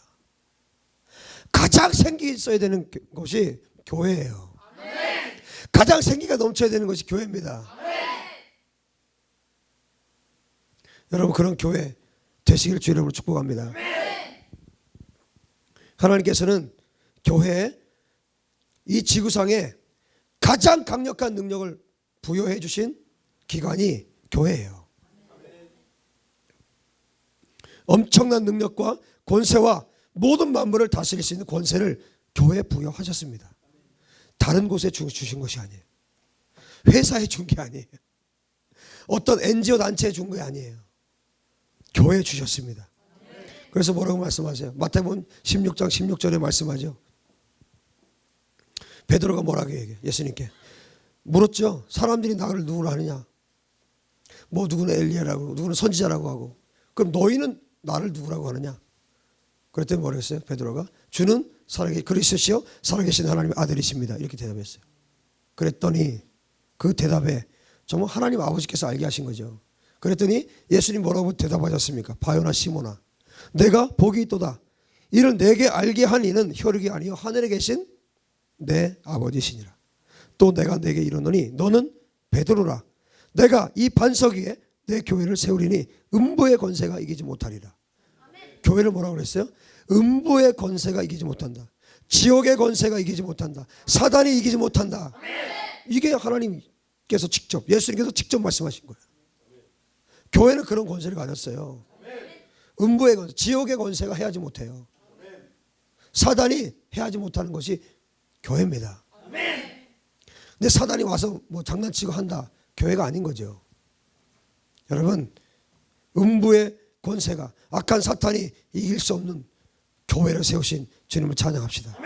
가장 생기 있어야 되는 것이 교회예요. 가장 생기가 넘쳐야 되는 것이 교회입니다. 여러분 그런 교회 되시기를 주의 이름으로 축복합니다. 하나님께서는 교회에 이 지구상에 가장 강력한 능력을 부여해 주신 기관이 교회예요. 엄청난 능력과 권세와 모든 만물을 다스릴 수 있는 권세를 교회에 부여하셨습니다. 다른 곳에 주신 것이 아니에요. 회사에 준 게 아니에요. 어떤 NGO 단체에 준 게 아니에요. 교회에 주셨습니다. 그래서 뭐라고 말씀하세요? 마태복음 16장 16절에 말씀하죠. 베드로가 뭐라고 얘기해요? 예수님께 물었죠. 사람들이 나를 누구로 하느냐? 뭐 누구는 엘리야라고, 누구는 선지자라고 하고, 그럼 너희는 나를 누구라고 하느냐? 그랬더니 뭐라고 했어요? 베드로가 주는 그리스도시요 살아계신 하나님의 아들이십니다. 이렇게 대답했어요. 그랬더니 그 대답에 정말 하나님 아버지께서 알게 하신 거죠. 그랬더니 예수님 뭐라고 대답하셨습니까? 바요나 시모나, 내가 복이 있도다. 이를 내게 알게 한 이는 혈육이 아니요 하늘에 계신 내 아버지시니라. 또 내가 내게 이르노니 너는 베드로라. 내가 이 반석 위에 내 교회를 세우리니 음부의 권세가 이기지 못하리라. 교회를 뭐라고 그랬어요? 음부의 권세가 이기지 못한다. 지옥의 권세가 이기지 못한다. 사단이 이기지 못한다. 이게 하나님께서 직접, 예수님께서 직접 말씀하신 거예요. 교회는 그런 권세를 가졌어요. 음부의 권세, 지옥의 권세가 해하지 못해요. 사단이 해하지 못하는 것이 교회입니다. 근데 사단이 와서 뭐 장난치고 한다. 교회가 아닌 거죠. 여러분, 음부의 권세가, 악한 사탄이 이길 수 없는 교회를 세우신 주님을 찬양합시다.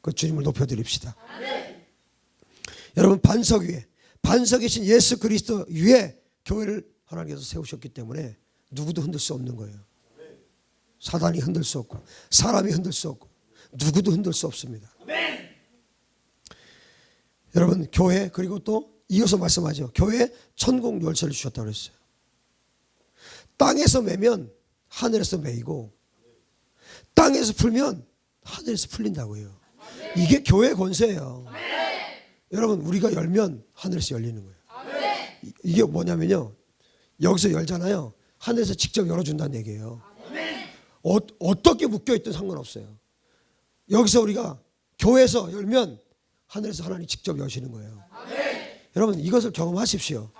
그 주님을 높여드립시다. 여러분, 반석 위에, 반석이신 예수 그리스도 위에 교회를 하나님께서 세우셨기 때문에 누구도 흔들 수 없는 거예요. 사단이 흔들 수 없고 사람이 흔들 수 없고 누구도 흔들 수 없습니다. 여러분, 교회, 그리고 또 이어서 말씀하죠. 교회에 천국 열쇠를 주셨다고 그랬어요. 땅에서 매면 하늘에서 매이고 땅에서 풀면 하늘에서 풀린다고요. 이게 교회의 권세예요. 여러분, 우리가 열면 하늘에서 열리는 거예요. 이게 뭐냐면요, 여기서 열잖아요. 하늘에서 직접 열어준다는 얘기예요. 어떻게 묶여있든 상관없어요. 여기서 우리가 교회에서 열면 하늘에서 하나님 직접 여시는 거예요. 여러분, 이것을 경험하십시오.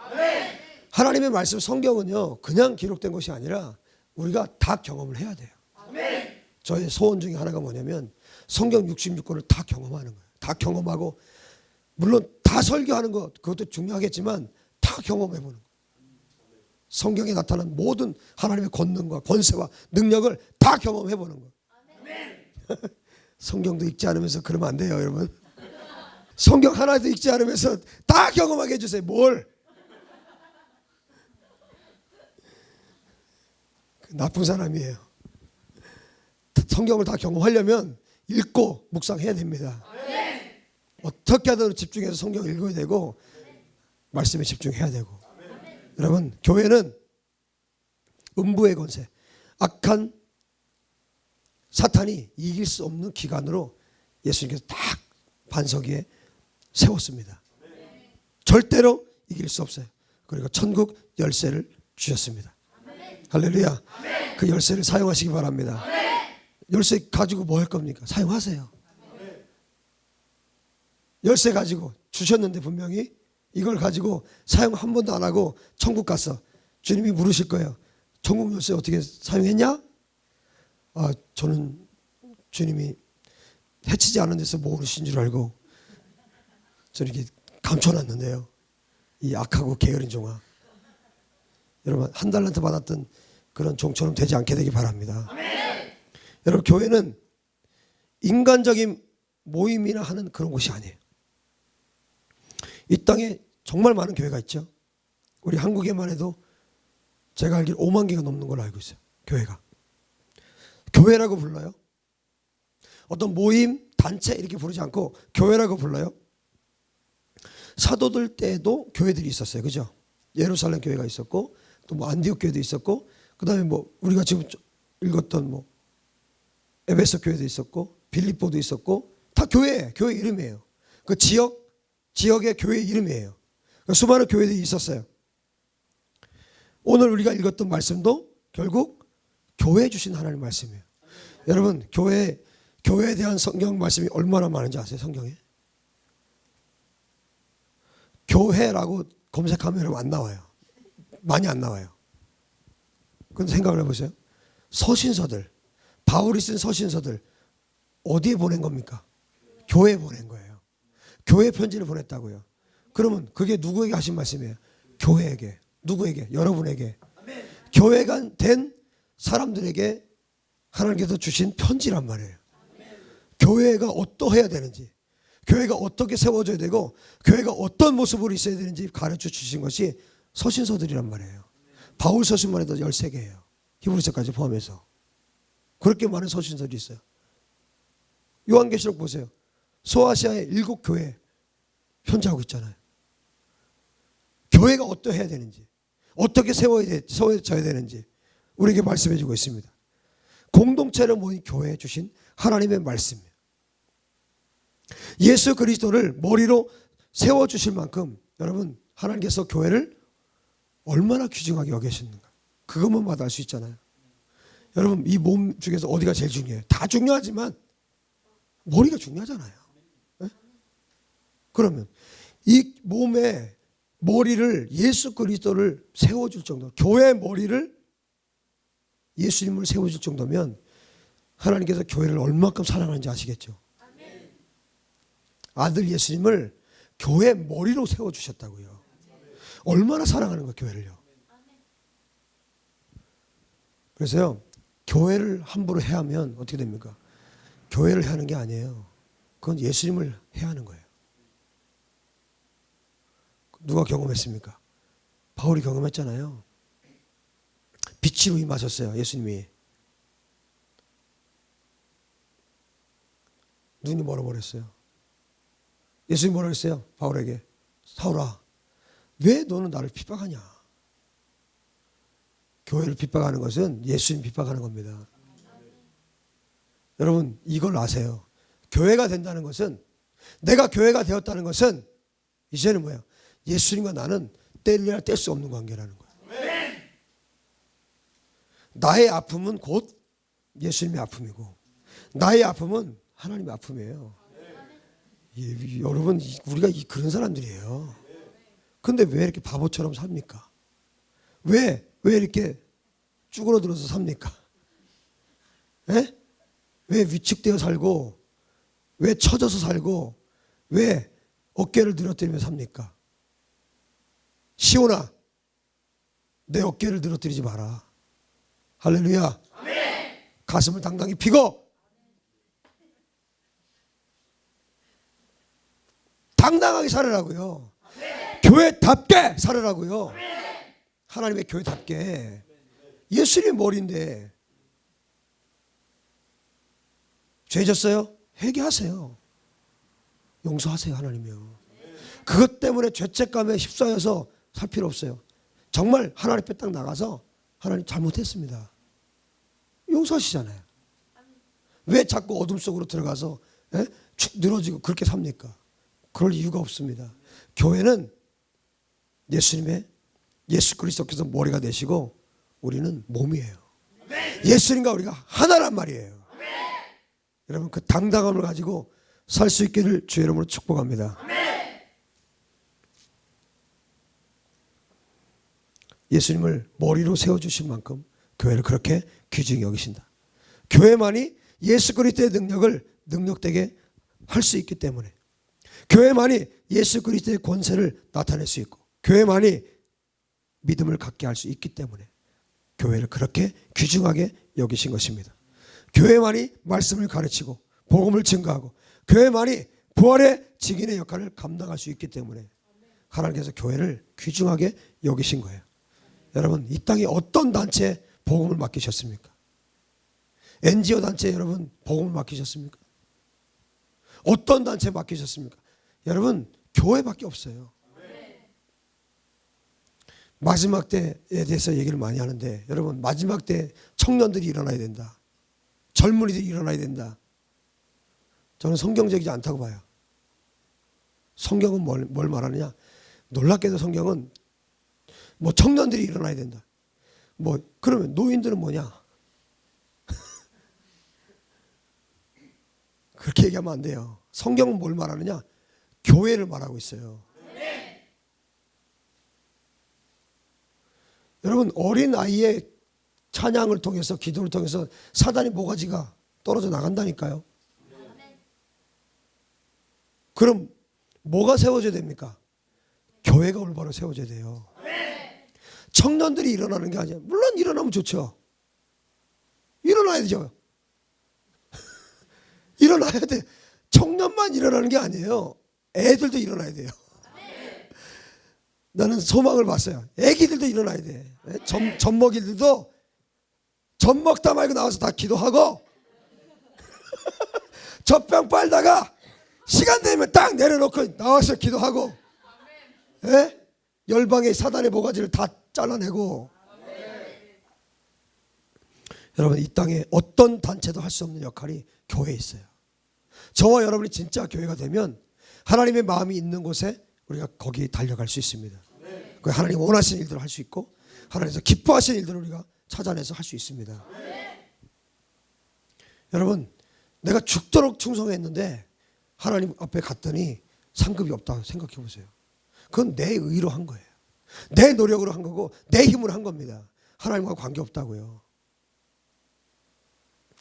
하나님의 말씀, 성경은요, 그냥 기록된 것이 아니라 우리가 다 경험을 해야 돼요. 저의 소원 중에 하나가 뭐냐면 성경 66권을 다 경험하는 거예요. 다 경험하고, 물론 다 설교하는 것, 그것도 중요하겠지만 다 경험해보는 거예요. 성경에 나타난 모든 하나님의 권능과 권세와 능력을 다 경험해보는 거예요. 성경도 읽지 않으면서 그러면 안 돼요, 여러분. 성경 하나도 읽지 않으면서 다 경험하게 해주세요. 뭘? 나쁜 사람이에요. 성경을 다 경험하려면 읽고 묵상해야 됩니다. 어떻게 하든 집중해서 성경을 읽어야 되고 말씀에 집중해야 되고. 여러분, 교회는 음부의 권세, 악한 사탄이 이길 수 없는 기관으로 예수님께서 딱 반석 위에 세웠습니다. 절대로 이길 수 없어요. 그리고 천국 열쇠를 주셨습니다. 할렐루야. 그 열쇠를 사용하시기 바랍니다. 열쇠 가지고 뭐 할 겁니까? 사용하세요. 열쇠 가지고 주셨는데 분명히 이걸 가지고 사용 한 번도 안 하고 천국 갔어. 주님이 물으실 거예요. 천국 열쇠 어떻게 사용했냐? 아, 저는 주님이 해치지 않은 데서 모르신 줄 알고 저렇게 감춰놨는데요. 이 악하고 게으른 종아. 여러분, 한 달란트 받았던 그런 종처럼 되지 않게 되기 바랍니다. 여러분, 교회는 인간적인 모임이나 하는 그런 곳이 아니에요. 이 땅에 정말 많은 교회가 있죠. 우리 한국에만 해도 제가 알기로 5만 개가 넘는 걸로 알고 있어요. 교회가. 교회라고 불러요. 어떤 모임, 단체 이렇게 부르지 않고 교회라고 불러요. 사도들 때도 교회들이 있었어요. 그죠? 예루살렘 교회가 있었고 또 뭐 안디옥 교회도 있었고 그다음에 뭐 우리가 지금 읽었던 뭐 에베소 교회도 있었고 빌립보도 있었고 다 교회 이름이에요. 그 지역의 교회 이름이에요. 그러니까 수많은 교회들이 있었어요. 오늘 우리가 읽었던 말씀도 결국 교회 주신 하나님의 말씀이에요. 여러분, 교회에 대한 성경 말씀이 얼마나 많은지 아세요? 성경에? 교회라고 검색하면 여러분 안 나와요. 많이 안 나와요. 그런데 생각을 해보세요. 서신서들, 바울이 쓴 서신서들 어디에 보낸 겁니까? 교회에 보낸 거예요. 교회 편지를 보냈다고요. 그러면 그게 누구에게 하신 말씀이에요? 교회에게. 누구에게? 여러분에게. 교회가 된 사람들에게 하나님께서 주신 편지란 말이에요. 교회가 어떠해야 되는지, 교회가 어떻게 세워져야 되고 교회가 어떤 모습으로 있어야 되는지 가르쳐 주신 것이 서신서들이란 말이에요. 바울 서신만 해도 13개예요. 히브리서까지 포함해서. 그렇게 많은 서신서들이 있어요. 요한계시록 보세요. 소아시아의 7교회 편지하고 있잖아요. 교회가 어떠해야 되는지, 어떻게 세워져야 되는지 우리에게 말씀해 주고 있습니다. 공동체를 모인 교회에 주신 하나님의 말씀이에요. 예수 그리스도를 머리로 세워주실 만큼 여러분 하나님께서 교회를 얼마나 귀중하게 여기시는가. 그것만 봐도 알 수 있잖아요. 여러분, 이 몸 중에서 어디가 제일 중요해요? 다 중요하지만 머리가 중요하잖아요. 네? 그러면 이 몸에 머리를 예수 그리스도를 세워줄 정도, 교회의 머리를 예수님을 세워줄 정도면 하나님께서 교회를 얼마큼 사랑하는지 아시겠죠? 아들 예수님을 교회 머리로 세워주셨다고요. 얼마나 사랑하는 거예요, 교회를요. 그래서요, 교회를 함부로 해야 하면 어떻게 됩니까? 교회를 해야 하는 게 아니에요. 그건 예수님을 해야 하는 거예요. 누가 경험했습니까? 바울이 경험했잖아요. 빛으로 임하셨어요, 예수님이. 눈이 멀어버렸어요. 예수님이 뭐라고 했어요? 바울에게. 사울아, 왜 너는 나를 핍박하냐? 교회를 핍박하는 것은 예수님 핍박하는 겁니다. 여러분, 이걸 아세요. 교회가 된다는 것은, 내가 교회가 되었다는 것은 이제는 뭐야? 예수님과 나는 뗄래야 뗄 수 없는 관계라는 거예요. 나의 아픔은 곧 예수님의 아픔이고, 나의 아픔은 하나님의 아픔이에요. 여러분, 우리가 그런 사람들이에요. 근데 왜 이렇게 바보처럼 삽니까? 왜 이렇게 쭈그러들어서 삽니까? 에? 왜 위축되어 살고, 왜 처져서 살고, 왜 어깨를 늘어뜨리며 삽니까? 시온아, 내 어깨를 늘어뜨리지 마라. 할렐루야. 아멘. 가슴을 당당히 피고 당당하게 살으라고요. 아멘. 교회답게 살으라고요. 아멘. 하나님의 교회답게. 예수님의 머리인데 죄 졌어요? 회개하세요. 용서하세요, 하나님이요. 그것 때문에 죄책감에 휩싸여서 살 필요 없어요. 정말 하나님 앞에 딱 나가서 하나님 잘못했습니다. 용서하시잖아요. 왜 자꾸 어둠 속으로 들어가서 축 늘어지고 그렇게 삽니까? 그럴 이유가 없습니다. 교회는 예수 그리스도께서 머리가 되시고 우리는 몸이에요. 예수님과 우리가 하나란 말이에요. 여러분, 그 당당함을 가지고 살 수 있기를 주의 이름으로 축복합니다. 예수님을 머리로 세워주신 만큼 교회를 그렇게 귀중히 여기신다. 교회만이 예수 그리스도의 능력을 능력되게 할 수 있기 때문에, 교회만이 예수 그리스도의 권세를 나타낼 수 있고, 교회만이 믿음을 갖게 할 수 있기 때문에 교회를 그렇게 귀중하게 여기신 것입니다. 교회만이 말씀을 가르치고 복음을 증거하고, 교회만이 부활의 증인의 역할을 감당할 수 있기 때문에 하나님께서 교회를 귀중하게 여기신 거예요. 여러분, 이 땅에 어떤 단체에 복음을 맡기셨습니까? NGO 단체에 여러분 복음을 맡기셨습니까? 어떤 단체에 맡기셨습니까? 여러분, 교회밖에 없어요. 마지막 때에 대해서 얘기를 많이 하는데, 여러분, 마지막 때 청년들이 일어나야 된다. 젊은이들이 일어나야 된다. 저는 성경적이지 않다고 봐요. 성경은 뭘 말하느냐? 놀랍게도 성경은 뭐 청년들이 일어나야 된다. 뭐 그러면 노인들은 뭐냐? 그렇게 얘기하면 안 돼요. 성경은 뭘 말하느냐? 교회를 말하고 있어요. 여러분, 어린 아이의 찬양을 통해서, 기도를 통해서 사단의 모가지가 떨어져 나간다니까요. 그럼 뭐가 세워져야 됩니까? 교회가 올바로 세워져야 돼요. 청년들이 일어나는 게 아니야. 물론 일어나면 좋죠. 일어나야 되죠. 일어나야 돼. 청년만 일어나는 게 아니에요. 애들도 일어나야 돼요. 나는 소망을 봤어요. 애기들도 일어나야 돼. 젖먹이들도 젖 먹다 말고 나와서 다 기도하고 젖병 빨다가 시간 되면 딱 내려놓고 나와서 기도하고, 열방의 사단의 모가지를 다 잘라내고. 여러분, 이 땅에 어떤 단체도 할 수 없는 역할이 교회에 있어요. 저와 여러분이 진짜 교회가 되면 하나님의 마음이 있는 곳에 우리가 거기 달려갈 수 있습니다. 그 하나님 원하시는 일들을 할 수 있고 하나님께서 기뻐하시는 일들을 우리가 찾아내서 할 수 있습니다. 여러분, 내가 죽도록 충성했는데 하나님 앞에 갔더니 상급이 없다 생각해 보세요. 그건 내 의로 한 거예요. 내 노력으로 한 거고 내 힘으로 한 겁니다. 하나님과 관계없다고요.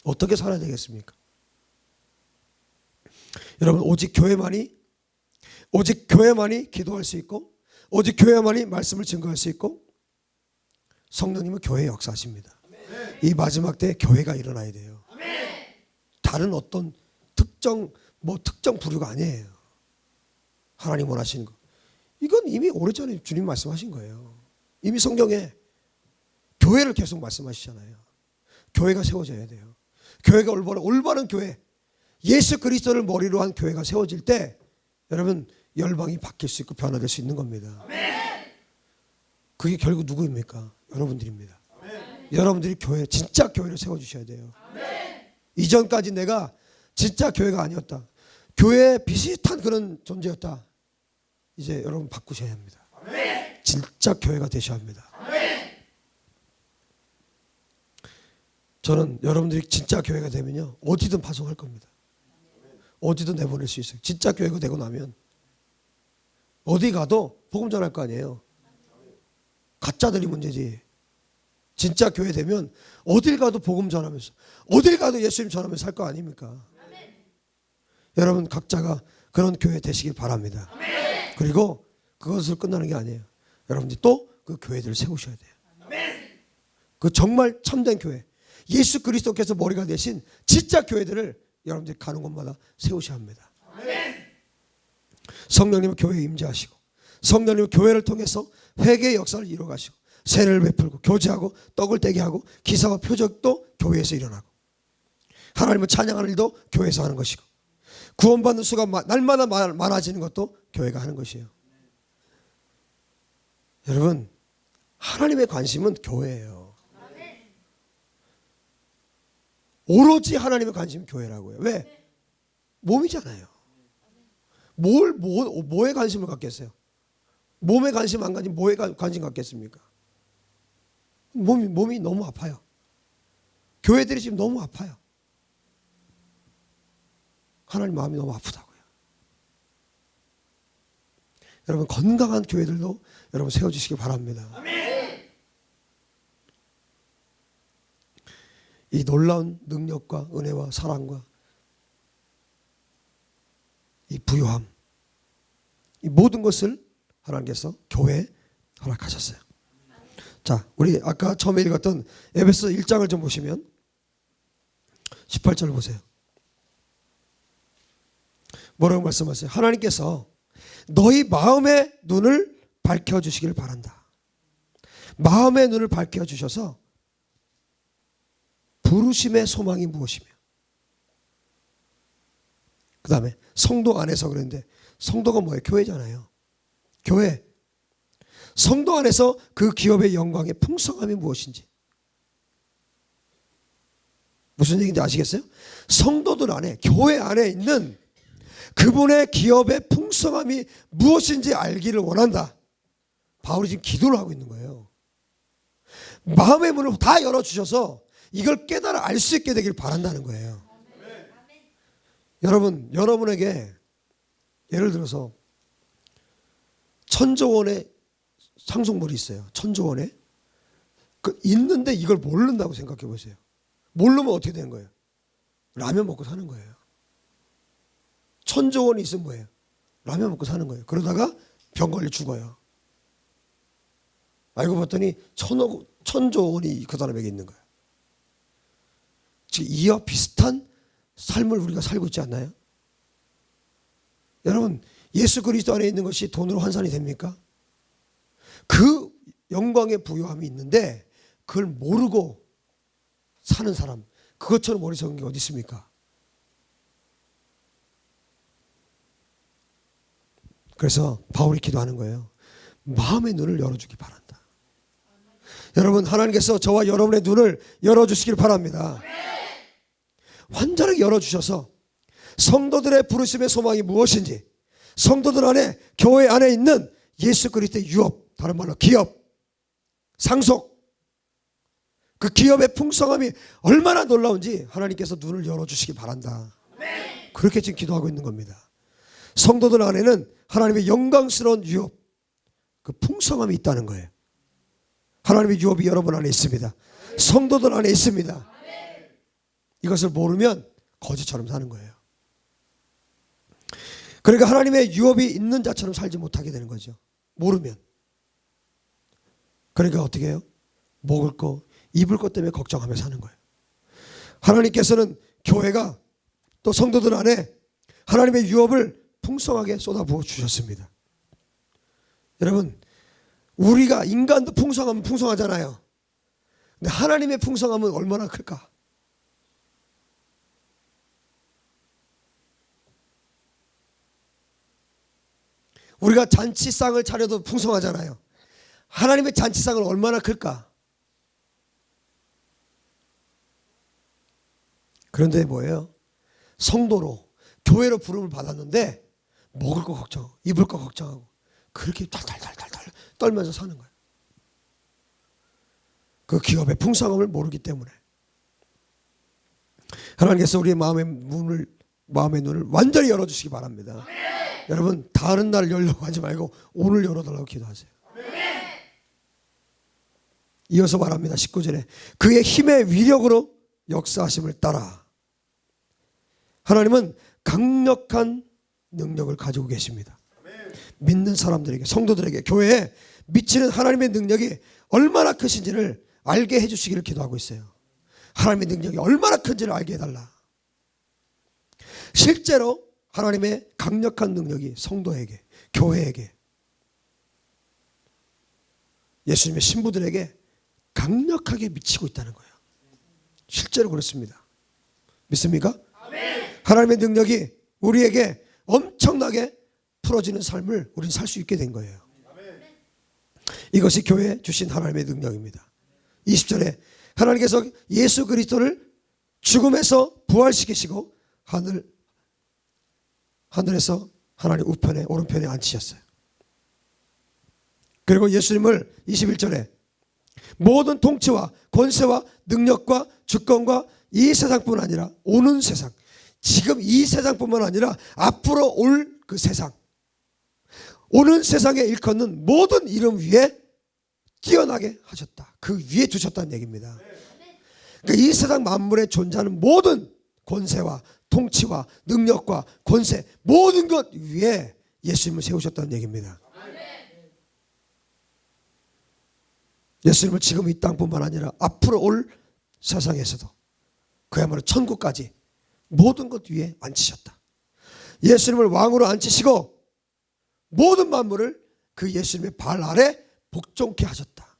어떻게 살아야 되겠습니까? 여러분, 오직 교회만이 기도할 수 있고 오직 교회만이 말씀을 증거할 수 있고 성령님은 교회에 역사하십니다. 이 마지막 때에 교회가 일어나야 돼요. 다른 어떤 특정 부류가 아니에요. 하나님 원하시는 거. 이건 이미 오래전에 주님 말씀하신 거예요. 이미 성경에 교회를 계속 말씀하시잖아요. 교회가 세워져야 돼요. 교회가 올바른 교회, 예수 그리스도를 머리로 한 교회가 세워질 때 여러분 열방이 바뀔 수 있고 변화될 수 있는 겁니다. 그게 결국 누구입니까? 여러분들입니다. 여러분들이 진짜 교회를 세워주셔야 돼요. 이전까지 내가 진짜 교회가 아니었다. 교회에 비슷한 그런 존재였다. 이제 여러분 바꾸셔야 합니다. 진짜 교회가 되셔야 합니다. 저는 여러분들이 진짜 교회가 되면요 어디든 파송할 겁니다. 어디든 내보낼 수 있어요. 진짜 교회가 되고 나면 어디 가도 복음 전할 거 아니에요. 가짜들이 문제지. 진짜 교회 되면 어딜 가도 복음 전하면서 어딜 가도 예수님 전하면서 살 거 아닙니까? 여러분 각자가 그런 교회 되시길 바랍니다. 그리고 그것으로 끝나는 게 아니에요. 여러분들이 또 그 교회들을 세우셔야 돼요. 그 정말 참된 교회, 예수 그리스도께서 머리가 되신 진짜 교회들을 여러분들이 가는 곳마다 세우셔야 합니다. 성령님은 교회에 임재하시고 성령님은 교회를 통해서 회개의 역사를 이루어가시고 세례를 베풀고 교제하고 떡을 떼게 하고 기사와 표적도 교회에서 일어나고 하나님은 찬양하는 일도 교회에서 하는 것이고 구원받는 수가 날마다 많아지는 것도 교회가 하는 것이에요. 여러분 하나님의 관심은 교회예요. 오로지 하나님의 관심은 교회라고요. 왜? 몸이잖아요. 뭐에 관심을 갖겠어요? 몸에 관심 안 가지면 뭐에 관심 갖겠습니까? 몸이 너무 아파요. 교회들이 지금 너무 아파요. 하나님 마음이 너무 아프다고요. 여러분 건강한 교회들도 여러분 세워주시기 바랍니다. 이 놀라운 능력과 은혜와 사랑과 이 부요함, 이 모든 것을 하나님께서 교회에 허락하셨어요. 자, 우리 아까 처음에 읽었던 에베소 1장을 좀 보시면 18절 보세요. 뭐라고 말씀하세요? 하나님께서 너희 마음의 눈을 밝혀주시길 바란다. 마음의 눈을 밝혀주셔서 부르심의 소망이 무엇이며 그 다음에 성도 안에서 그런데 성도가 뭐예요? 교회잖아요. 교회. 성도 안에서 그 기업의 영광의 풍성함이 무엇인지. 무슨 얘기인지 아시겠어요? 성도들 안에 교회 안에 있는 그분의 기업의 풍성함이 무엇인지 알기를 원한다. 바울이 지금 기도를 하고 있는 거예요. 마음의 문을 다 열어주셔서 이걸 깨달아 알 수 있게 되길 바란다는 거예요. 여러분에게 예를 들어서 천조원의 상속물이 있어요. 천조원에 있는데 이걸 모른다고 생각해 보세요. 모르면 어떻게 되는 거예요? 라면 먹고 사는 거예요. 천조원이 있으면 뭐예요? 라면 먹고 사는 거예요. 그러다가 병 걸려 죽어요. 알고 봤더니 천조원이 그 사람에게 있는 거예요. 지금 이와 비슷한 삶을 우리가 살고 있지 않나요? 여러분 예수 그리스도 안에 있는 것이 돈으로 환산이 됩니까? 그 영광의 부요함이 있는데 그걸 모르고 사는 사람, 그것처럼 어리석은 게 어디 있습니까? 그래서 바울이 기도하는 거예요. 마음의 눈을 열어주기 바란다. 여러분 하나님께서 저와 여러분의 눈을 열어주시길 바랍니다. 완전하게 열어주셔서 성도들의 부르심의 소망이 무엇인지 성도들 안에, 교회 안에 있는 예수 그리스도의 유업, 다른 말로 기업, 상속, 그 기업의 풍성함이 얼마나 놀라운지 하나님께서 눈을 열어주시기 바란다. 그렇게 지금 기도하고 있는 겁니다. 성도들 안에는 하나님의 영광스러운 유업, 그 풍성함이 있다는 거예요. 하나님의 유업이 여러분 안에 있습니다. 성도들 안에 있습니다. 이것을 모르면 거지처럼 사는 거예요. 그러니까 하나님의 유업이 있는 자처럼 살지 못하게 되는 거죠. 모르면. 그러니까 어떻게 해요? 먹을 거, 입을 것 때문에 걱정하며 사는 거예요. 하나님께서는 교회가 또 성도들 안에 하나님의 유업을 풍성하게 쏟아부어 주셨습니다. 여러분, 우리가 인간도 풍성하면 풍성하잖아요. 근데 하나님의 풍성함은 얼마나 클까? 우리가 잔치상을 차려도 풍성하잖아요. 하나님의 잔치상은 얼마나 클까? 그런데 뭐예요? 성도로, 교회로 부름을 받았는데 먹을 거 걱정, 입을 거 걱정하고 그렇게 달달달달달 떨면서 사는 거예요. 그 기업의 풍성함을 모르기 때문에. 하나님께서 우리의 마음의 눈을 완전히 열어주시기 바랍니다. 여러분, 다른 날 열려고 하지 말고 오늘 열어달라고 기도하세요. 이어서 말합니다. 19절에 그의 힘의 위력으로 역사하심을 따라 하나님은 강력한 능력을 가지고 계십니다. 믿는 사람들에게, 성도들에게, 교회에 미치는 하나님의 능력이 얼마나 크신지를 알게 해주시기를 기도하고 있어요. 하나님의 능력이 얼마나 큰지를 알게 해달라. 실제로 하나님의 강력한 능력이 성도에게, 교회에게, 예수님의 신부들에게 강력하게 미치고 있다는 거예요. 실제로 그렇습니다. 믿습니까? 하나님의 능력이 우리에게 엄청나게 풀어지는 삶을 우리는 살 수 있게 된 거예요. 이것이 교회에 주신 하나님의 능력입니다. 20절에 하나님께서 예수 그리스도를 죽음에서 부활시키시고 하늘에서 하나님 우편에, 오른편에 앉히셨어요. 그리고 예수님을 21절에 모든 통치와 권세와 능력과 주권과 이 세상뿐 아니라 오는 세상, 지금 이 세상뿐만 아니라 앞으로 올 그 세상, 오는 세상에 일컫는 모든 이름 위에 뛰어나게 하셨다. 그 위에 두셨다는 얘기입니다. 그러니까 이 세상 만물에 존재하는 모든 권세와 통치와 능력과 권세, 모든 것 위에 예수님을 세우셨다는 얘기입니다. 예수님을 지금 이 땅뿐만 아니라 앞으로 올 세상에서도, 그야말로 천국까지 모든 것 위에 앉히셨다. 예수님을 왕으로 앉히시고 모든 만물을 그 예수님의 발 아래 복종케 하셨다.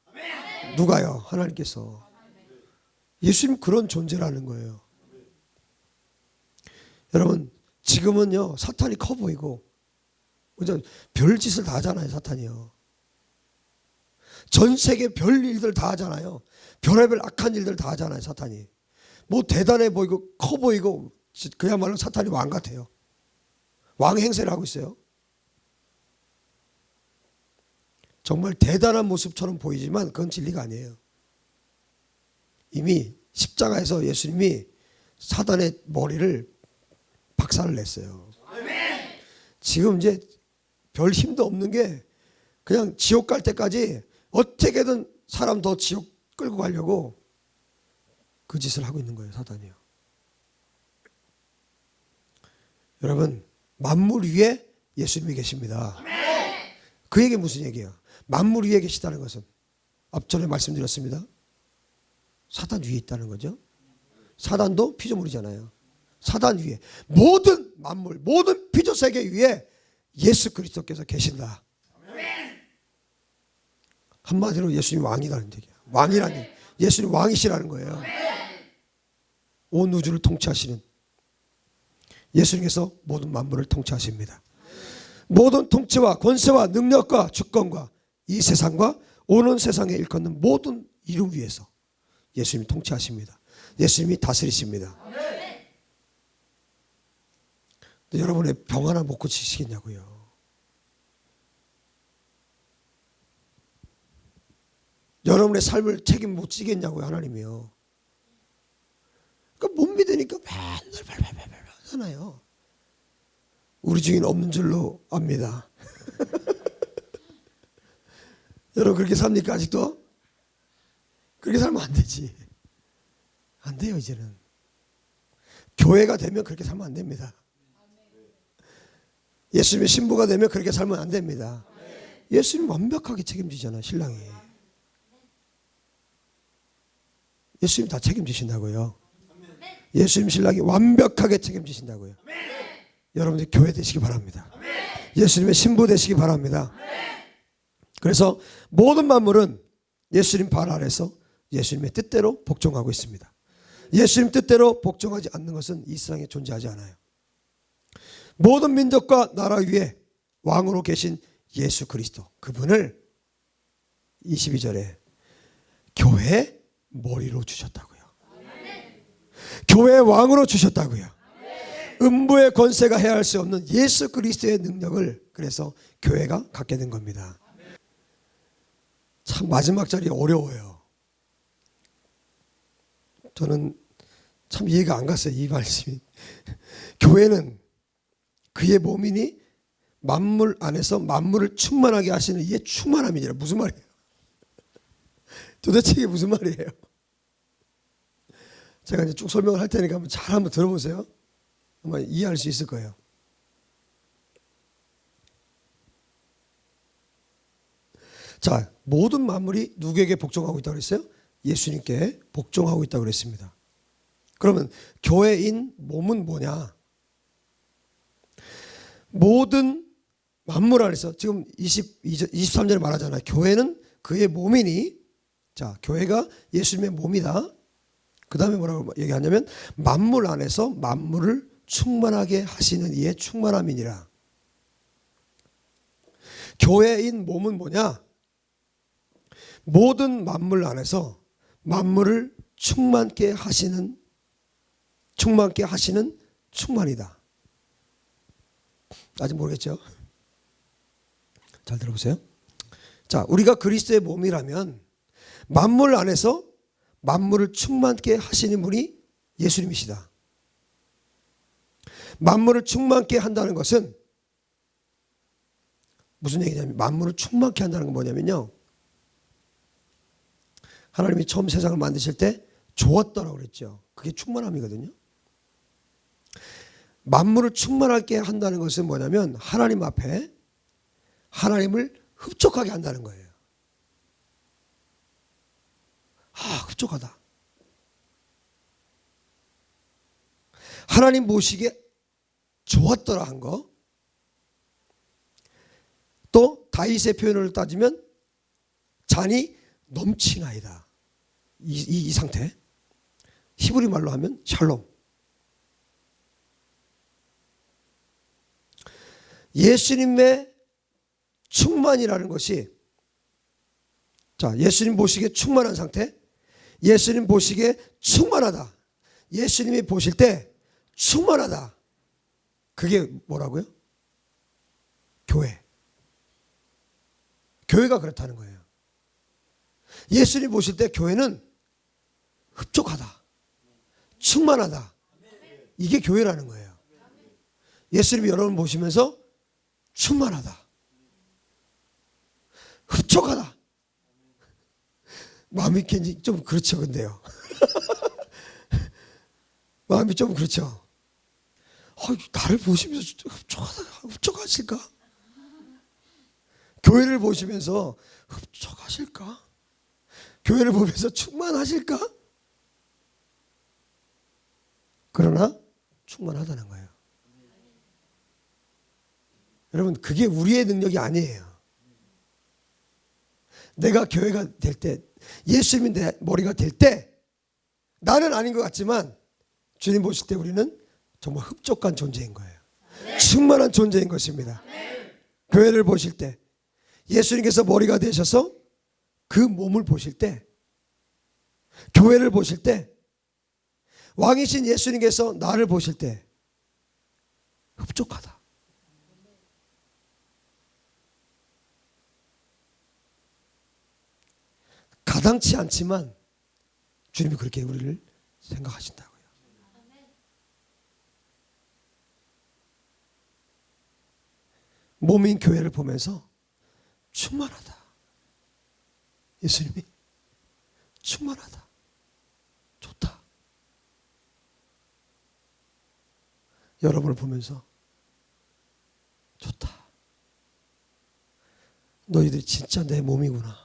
누가요? 하나님께서. 예수님 그런 존재라는 거예요. 여러분, 지금은요 사탄이 커 보이고 별짓을 다 하잖아요. 사탄이요. 전 세계 별 일들 다 하잖아요. 별의별 악한 일들 다 하잖아요. 사탄이. 뭐 대단해 보이고 커 보이고 그야말로 사탄이 왕 같아요. 왕 행세를 하고 있어요. 정말 대단한 모습처럼 보이지만 그건 진리가 아니에요. 이미 십자가에서 예수님이 사단의 머리를 박살을 냈어요. 지금 이제 별 힘도 없는 게 그냥 지옥 갈 때까지 어떻게든 사람 더 지옥 끌고 가려고 그 짓을 하고 있는 거예요. 사단이요. 여러분, 만물 위에 예수님이 계십니다. 그 얘기 무슨 얘기예요? 만물 위에 계시다는 것은 앞전에 말씀드렸습니다. 사단 위에 있다는 거죠. 사단도 피조물이잖아요. 사단 위에 모든 만물, 모든 피조 세계 위에 예수 그리스도께서 계신다. 한마디로 예수님 왕이라는 얘기예요. 왕이라는 얘기. 예수님 왕이시라는 거예요. 온 우주를 통치하시는 예수님께서 모든 만물을 통치하십니다. 모든 통치와 권세와 능력과 주권과 이 세상과 오는 세상에 일컫는 모든 이름 위에서 예수님이 통치하십니다. 예수님이 다스리십니다. 근데 여러분의 병 하나 못 고치시겠냐고요. 여러분의 삶을 책임 못 지겠냐고요, 하나님이요. 그러니까 못 믿으니까 맨날 발발발발 하잖아요. 우리 중에는 없는 줄로 압니다. 여러분 그렇게 삽니까 아직도? 그렇게 살면 안 되지. 안 돼요 이제는. 교회가 되면 그렇게 살면 안 됩니다. 예수님의 신부가 되면 그렇게 살면 안 됩니다. 예수님 완벽하게 책임지잖아요, 신랑이. 예수님 다 책임지신다고요. 예수님 신랑이 완벽하게 책임지신다고요. 여러분들 교회 되시기 바랍니다. 예수님의 신부 되시기 바랍니다. 그래서 모든 만물은 예수님 발 아래서 예수님의 뜻대로 복종하고 있습니다. 예수님 뜻대로 복종하지 않는 것은 이 세상에 존재하지 않아요. 모든 민족과 나라 위에 왕으로 계신 예수 그리스도, 그분을 22절에 교회 머리로 주셨다고요. 교회 왕으로 주셨다고요. 음부의 권세가 해할 수 없는 예수 그리스도의 능력을 그래서 교회가 갖게 된 겁니다. 참 마지막 절이 어려워요. 저는 참 이해가 안 갔어요, 이 말씀이. 교회는 그의 몸이니 만물 안에서 만물을 충만하게 하시는 이의 충만함이니라. 무슨 말이에요? 도대체 이게 무슨 말이에요? 제가 이제 쭉 설명을 할 테니까 한번 들어보세요. 아마 이해할 수 있을 거예요. 자, 모든 만물이 누구에게 복종하고 있다고 그랬어요? 예수님께 복종하고 있다고 그랬습니다. 그러면 교회인 몸은 뭐냐? 모든 만물 안에서 지금 23절에 말하잖아요. 교회는 그의 몸이니, 자, 교회가 예수님의 몸이다. 그 다음에 뭐라고 얘기하냐면 만물 안에서 만물을 충만하게 하시는 이의 충만함이니라. 교회인 몸은 뭐냐? 모든 만물 안에서 만물을 충만케 하시는 충만이다. 아직 모르겠죠? 잘 들어보세요. 자, 우리가 그리스도의 몸이라면 만물 안에서 만물을 충만케 하시는 분이 예수님이시다. 만물을 충만케 한다는 것은 무슨 얘기냐면, 만물을 충만케 한다는 건 뭐냐면요, 하나님이 처음 세상을 만드실 때 좋았다라고 그랬죠. 그게 충만함이거든요. 만물을 충만하게 한다는 것은 뭐냐면 하나님 앞에 하나님을 흡족하게 한다는 거예요. 아, 흡족하다. 하나님 보시기에 좋았더라 한 거. 또 다윗의 표현을 따지면 잔이 넘치나이다. 이 상태. 히브리 말로 하면 샬롬. 예수님의 충만이라는 것이, 자, 예수님 보시기에 충만한 상태, 예수님 보시기에 충만하다, 예수님이 보실 때 충만하다, 그게 뭐라고요? 교회. 교회가 그렇다는 거예요. 예수님 보실 때 교회는 흡족하다, 충만하다, 이게 교회라는 거예요. 예수님이 여러분 보시면서 충만하다, 흡족하다. 마음이 굉장히 좀 그렇죠, 근데요. 마음이 좀 그렇죠. 나를 보시면서 흡족하실까? 교회를 보시면서 흡족하실까? 교회를 보면서 충만하실까? 그러나 충만하다는 거예요. 여러분, 그게 우리의 능력이 아니에요. 내가 교회가 될 때, 예수님이 내 머리가 될 때, 나는 아닌 것 같지만 주님 보실 때 우리는 정말 흡족한 존재인 거예요. 충만한 존재인 것입니다. 교회를 보실 때, 예수님께서 머리가 되셔서 그 몸을 보실 때, 교회를 보실 때, 왕이신 예수님께서 나를 보실 때 흡족하다. 타당치 않지만 주님이 그렇게 우리를 생각하신다고요. 몸인 교회를 보면서 충만하다. 예수님이 충만하다. 좋다. 여러분을 보면서 좋다. 너희들이 진짜 내 몸이구나.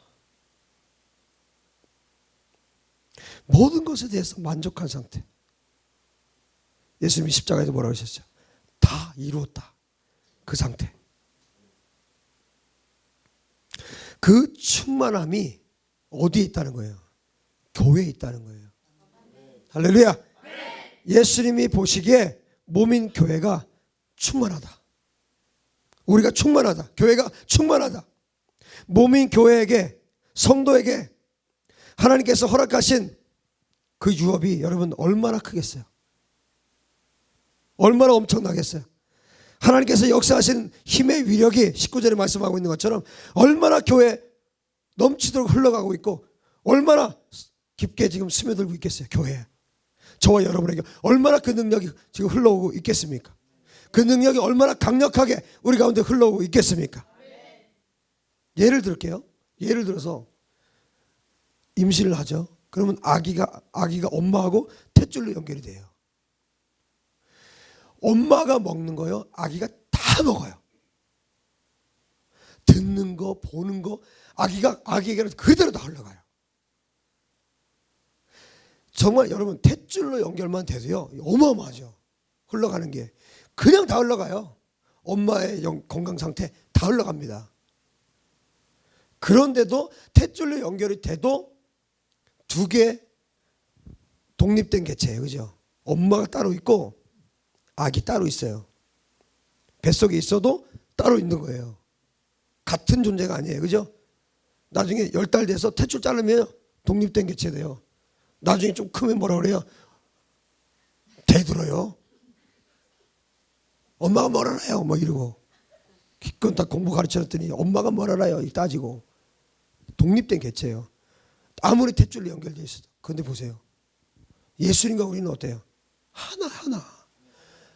모든 것에 대해서 만족한 상태. 예수님이 십자가에서 뭐라고 하셨죠? 다 이루었다. 그 상태. 그 충만함이 어디에 있다는 거예요? 교회에 있다는 거예요. 할렐루야. 예수님이 보시기에 몸인 교회가 충만하다. 우리가 충만하다. 교회가 충만하다. 몸인 교회에게, 성도에게 하나님께서 허락하신 그 유업이 여러분 얼마나 크겠어요? 얼마나 엄청나겠어요? 하나님께서 역사하신 힘의 위력이 19절에 말씀하고 있는 것처럼 얼마나 교회에 넘치도록 흘러가고 있고 얼마나 깊게 지금 스며들고 있겠어요. 교회에. 저와 여러분에게 얼마나 그 능력이 지금 흘러오고 있겠습니까? 그 능력이 얼마나 강력하게 우리 가운데 흘러오고 있겠습니까? 예를 들게요. 예를 들어서 임신을 하죠. 그러면 아기가 엄마하고 탯줄로 연결이 돼요. 엄마가 먹는 거요, 아기가 다 먹어요. 듣는 거, 보는 거, 아기에게는 그대로 다 흘러가요. 정말 여러분 탯줄로 연결만 돼도요, 어마어마하죠. 흘러가는 게 그냥 다 흘러가요. 엄마의 건강 상태 다 흘러갑니다. 그런데도 탯줄로 연결이 돼도 두 개 독립된 개체예요. 그죠? 엄마가 따로 있고 아기 따로 있어요. 뱃속에 있어도 따로 있는 거예요. 같은 존재가 아니에요. 그죠? 나중에 10달 돼서 탯줄 자르면 독립된 개체 돼요. 나중에 좀 크면 뭐라 그래요? 대들어요. 엄마가 뭘 알아요? 뭐 이러고. 기껏 다 공부 가르쳐줬더니 엄마가 뭘 알아요? 따지고. 독립된 개체예요. 아무리 탯줄로 연결되어 있어도. 그런데 보세요. 예수님과 우리는 어때요? 하나.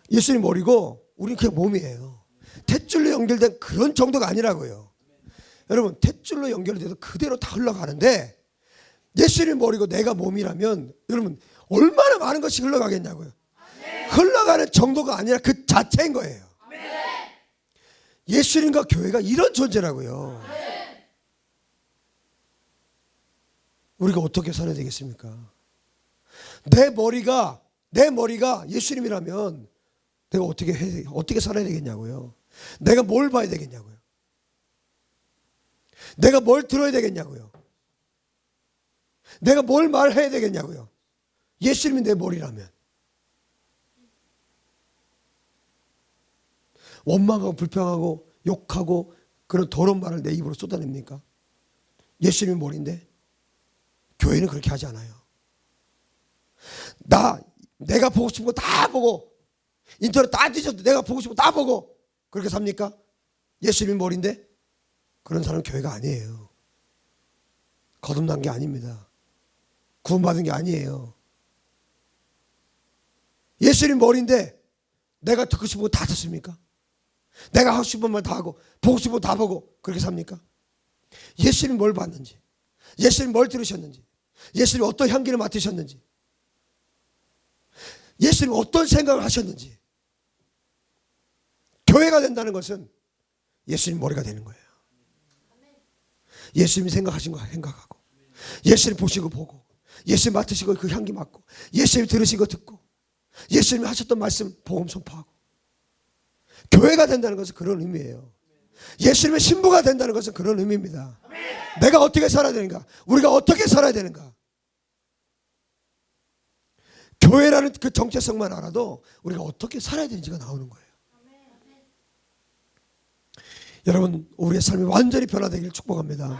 예수님 머리고 우리는 그냥 몸이에요. 탯줄로 연결된 그런 정도가 아니라고요. 여러분 탯줄로 연결돼도 그대로 다 흘러가는데 예수님 머리고 내가 몸이라면 여러분 얼마나 많은 것이 흘러가겠냐고요. 흘러가는 정도가 아니라 그 자체인 거예요. 예수님과 교회가 이런 존재라고요. 우리가 어떻게 살아야 되겠습니까? 내 머리가 예수님이라면 내가 어떻게 살아야 되겠냐고요. 내가 뭘 봐야 되겠냐고요. 내가 뭘 들어야 되겠냐고요. 내가 뭘 말해야 되겠냐고요. 예수님이 내 머리라면. 원망하고 불평하고 욕하고 그런 더러운 말을 내 입으로 쏟아냅니까? 예수님이 머리인데 교회는 그렇게 하지 않아요. 내가 보고 싶은 거 다 보고 인터넷 다 뒤져도 내가 보고 싶은 거 다 보고 그렇게 삽니까? 예수님이 머리인데 그런 사람은 교회가 아니에요. 거듭난 게 아닙니다. 구원받은 게 아니에요. 예수님 머리인데 내가 듣고 싶은 거 다 듣습니까? 내가 하고 싶은 말 다 하고 보고 싶은 거 다 보고 그렇게 삽니까? 예수님 뭘 봤는지, 예수님 뭘 들으셨는지, 예수님 어떤 향기를 맡으셨는지, 예수님 어떤 생각을 하셨는지. 교회가 된다는 것은 예수님 머리가 되는 거예요. 예수님이 생각하신 거 생각하고, 예수님 보시고 보고, 예수님 맡으시고 그 향기 맡고, 예수님 들으신 거 듣고, 예수님이 하셨던 말씀 복음 선포하고. 교회가 된다는 것은 그런 의미예요. 예수님의 신부가 된다는 것은 그런 의미입니다. 내가 어떻게 살아야 되는가? 우리가 어떻게 살아야 되는가? 교회라는 그 정체성만 알아도 우리가 어떻게 살아야 되는지가 나오는 거예요. 여러분 우리의 삶이 완전히 변화되기를 축복합니다.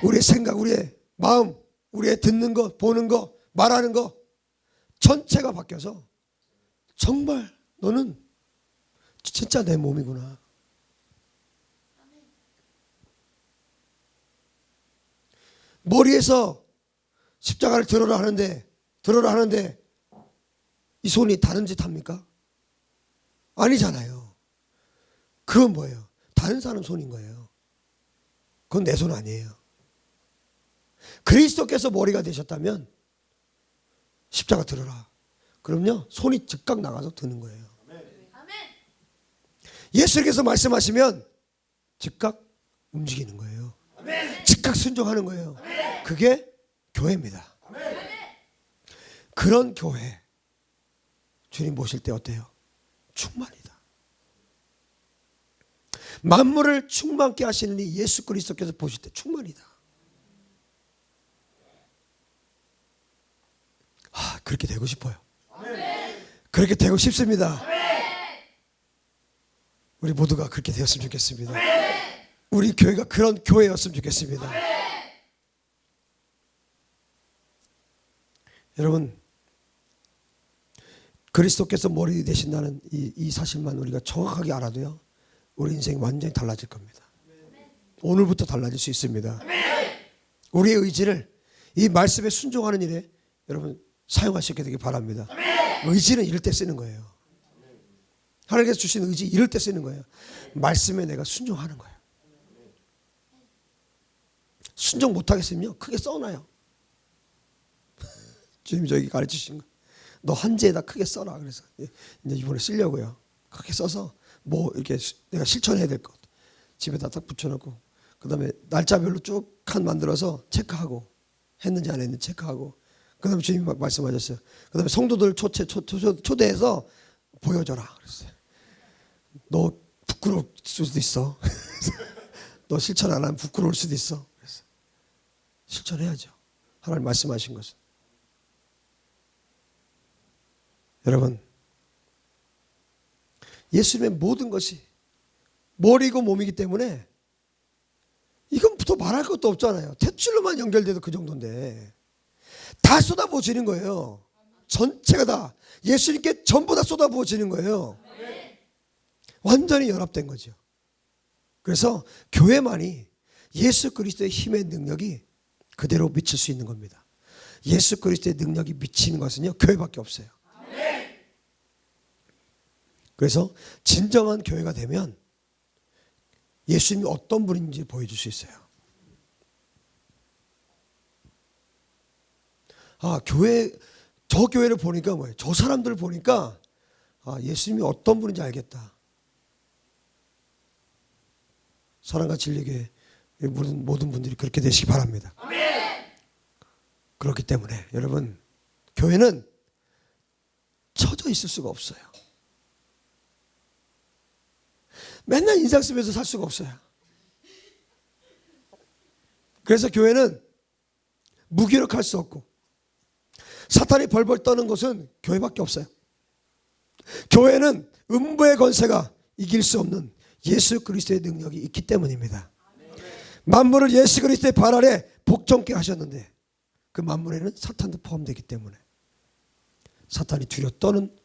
우리의 생각, 우리의 마음, 우리의 듣는 것, 보는 것, 말하는 것 전체가 바뀌어서 정말 너는 진짜 내 몸이구나. 머리에서 십자가를 들어라 하는데 이 손이 다른 짓 합니까? 아니잖아요. 그건 뭐예요? 다른 사람 손인 거예요. 그건 내 손 아니에요. 그리스도께서 머리가 되셨다면 십자가 들어라. 그럼요, 손이 즉각 나가서 드는 거예요. 예수님께서 말씀하시면 즉각 움직이는 거예요. 즉각 순종하는 거예요. 그게 교회입니다. 그런 교회 주님 모실 때 어때요? 충만이다. 만물을 충만케 하시는 이 예수 그리스도께서 보실 때 충만이다. 그렇게 되고 싶어요. 그렇게 되고 싶습니다. 우리 모두가 그렇게 되었으면 좋겠습니다. 우리 교회가 그런 교회였으면 좋겠습니다. 여러분, 그리스도께서 머리 되신다는 이 사실만 우리가 정확하게 알아도요, 우리 인생이 완전히 달라질 겁니다. 오늘부터 달라질 수 있습니다. 우리의 의지를 이 말씀에 순종하는 일에 여러분 사용하시게 되길 바랍니다. 의지는 이럴 때 쓰는 거예요. 하나님께서 주신 의지 이럴 때 쓰는 거예요. 말씀에 내가 순종하는 거예요. 순종 못하겠으면요, 크게 써놔요. 주님이 저에게 가르치신 거. 너 한지에다 크게 써라. 그래서 이제 이번에 쓰려고요. 크게 써서 뭐 이렇게 내가 실천해야 될 것 집에다 딱 붙여놓고, 그 다음에 날짜별로 쭉 칸 만들어서 체크하고, 했는지 안 했는지 체크하고, 그 다음에 주님이 말씀하셨어요. 그 다음에 성도들 초대해서 보여줘라. 그랬어요. 너 부끄러울 수도 있어. 너 실천 안 하면 부끄러울 수도 있어. 그래서 실천해야죠. 하나님 말씀하신 것은. 여러분, 예수님의 모든 것이 머리고 몸이기 때문에 이건 더 말할 것도 없잖아요. 탯줄로만 연결돼도 그 정도인데 다 쏟아부어지는 거예요. 전체가 다 예수님께 전부 다 쏟아부어지는 거예요. 완전히 연합된 거죠. 그래서 교회만이 예수 그리스도의 힘의 능력이 그대로 미칠 수 있는 겁니다. 예수 그리스도의 능력이 미치는 것은요, 교회밖에 없어요. 그래서 진정한 교회가 되면 예수님이 어떤 분인지 보여줄 수 있어요. 저 교회를 보니까 뭐예요? 저 사람들을 보니까 예수님이 어떤 분인지 알겠다. 사랑과 진리교회 모든 분들이 그렇게 되시기 바랍니다. 그렇기 때문에 여러분, 교회는 처져 있을 수가 없어요. 맨날 인상 쓰면서 살 수가 없어요. 그래서 교회는 무기력할 수 없고 사탄이 벌벌 떠는 곳은 교회밖에 없어요. 교회는 음부의 권세가 이길 수 없는 예수 그리스도의 능력이 있기 때문입니다. 만물을 예수 그리스도의 발 아래 복종케 하셨는데 그 만물에는 사탄도 포함되기 때문에 사탄이 뒤로 떠는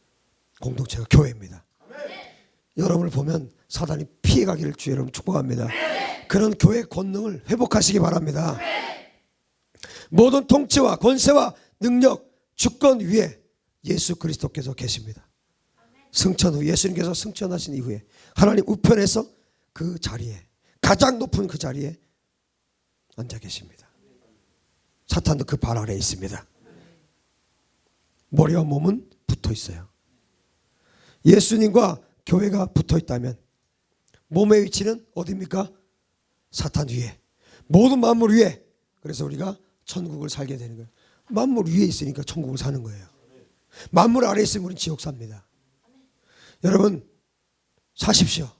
공동체가 교회입니다. 여러분을 보면 사단이 피해가기를 주의 여러분 축복합니다. 그런 교회 권능을 회복하시기 바랍니다. 모든 통치와 권세와 능력, 주권 위에 예수 그리스도께서 계십니다. 승천 후, 예수님께서 승천하신 이후에 하나님 우편에서 그 자리에, 가장 높은 그 자리에 앉아 계십니다. 사탄도 그 발 아래에 있습니다. 머리와 몸은 붙어 있어요. 예수님과 교회가 붙어 있다면 몸의 위치는 어디입니까? 사탄 위에, 모든 만물 위에. 그래서 우리가 천국을 살게 되는 거예요. 만물 위에 있으니까 천국을 사는 거예요. 만물 아래에 있으면 우리는 지옥 삽니다. 여러분, 사십시오.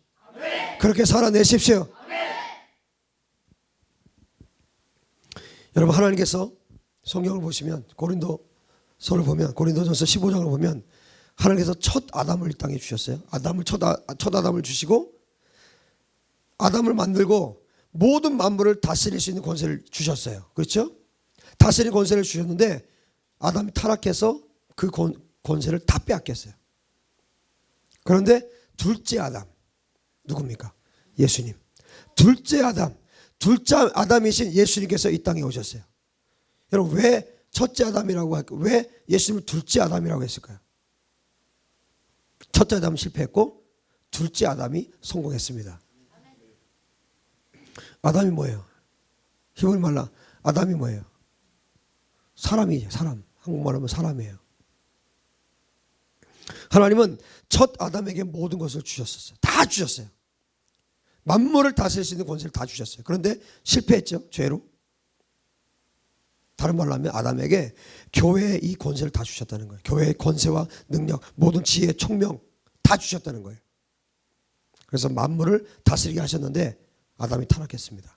그렇게 살아내십시오. 여러분, 하나님께서 성경을 보시면 고린도서를 보면, 고린도전서 15장을 보면 하나님께서 첫 아담을 이 땅에 주셨어요. 첫 아담을 주시고 아담을 만들고 모든 만물을 다스릴 수 있는 권세를 주셨어요. 그렇죠? 다스리는 권세를 주셨는데 아담이 타락해서 그 권세를 다 빼앗겼어요. 그런데 둘째 아담, 누굽니까? 예수님. 둘째 아담, 둘째 아담이신 예수님께서 이 땅에 오셨어요. 여러분 왜 첫째 아담이라고 할까요? 왜 예수님을 둘째 아담이라고 했을까요? 첫째 아담은 실패했고 둘째 아담이 성공했습니다. 아담이 뭐예요? 히브리 말로 아담이 뭐예요? 사람이에요. 사람. 한국말로 하면 사람이에요. 하나님은 첫 아담에게 모든 것을 주셨었어요. 다 주셨어요. 만물을 다스릴 수 있는 권세를 다 주셨어요. 그런데 실패했죠. 죄로. 다른 말로 하면 아담에게 교회의 이 권세를 다 주셨다는 거예요. 교회의 권세와 능력, 모든 지혜, 총명 다 주셨다는 거예요. 그래서 만물을 다스리게 하셨는데 아담이 타락했습니다.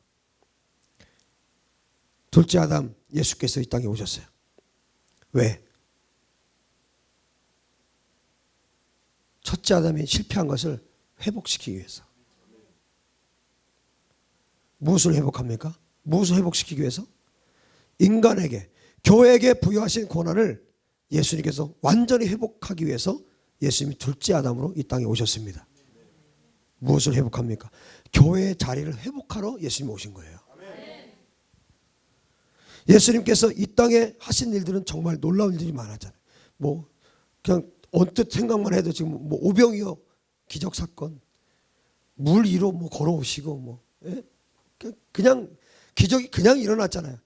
둘째 아담 예수께서 이 땅에 오셨어요. 왜? 첫째 아담이 실패한 것을 회복시키기 위해서. 무엇을 회복합니까? 무엇을 회복시키기 위해서? 인간에게, 교회에게 부여하신 권한을 예수님께서 완전히 회복하기 위해서 예수님이 둘째 아담으로 이 땅에 오셨습니다. 무엇을 회복합니까? 교회의 자리를 회복하러 예수님이 오신 거예요. 예수님께서 이 땅에 하신 일들은 정말 놀라운 일들이 많았잖아요. 뭐 그냥 언뜻 생각만 해도 지금 뭐 오병이어 기적 사건, 물 위로 뭐 걸어오시고 뭐 그냥 기적이 그냥 일어났잖아요.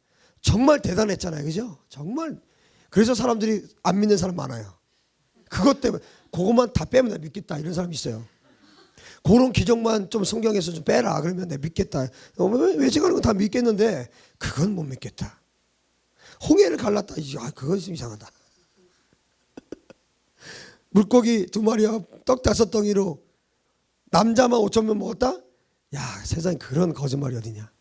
정말 대단했잖아요, 그죠? 정말 그래서 사람들이 안 믿는 사람 많아요. 그것 때문에 그것만 다 빼면 나 믿겠다 이런 사람이 있어요. 그런 기적만 좀 성경에서 좀 빼라 그러면 내가 믿겠다. 외식하는 건 다 믿겠는데 그건 못 믿겠다. 홍해를 갈랐다. 그건 좀 이상하다. 물고기 2마리와 떡 5덩이로 남자만 5,000명 먹었다? 야, 세상에 그런 거짓말이 어디냐.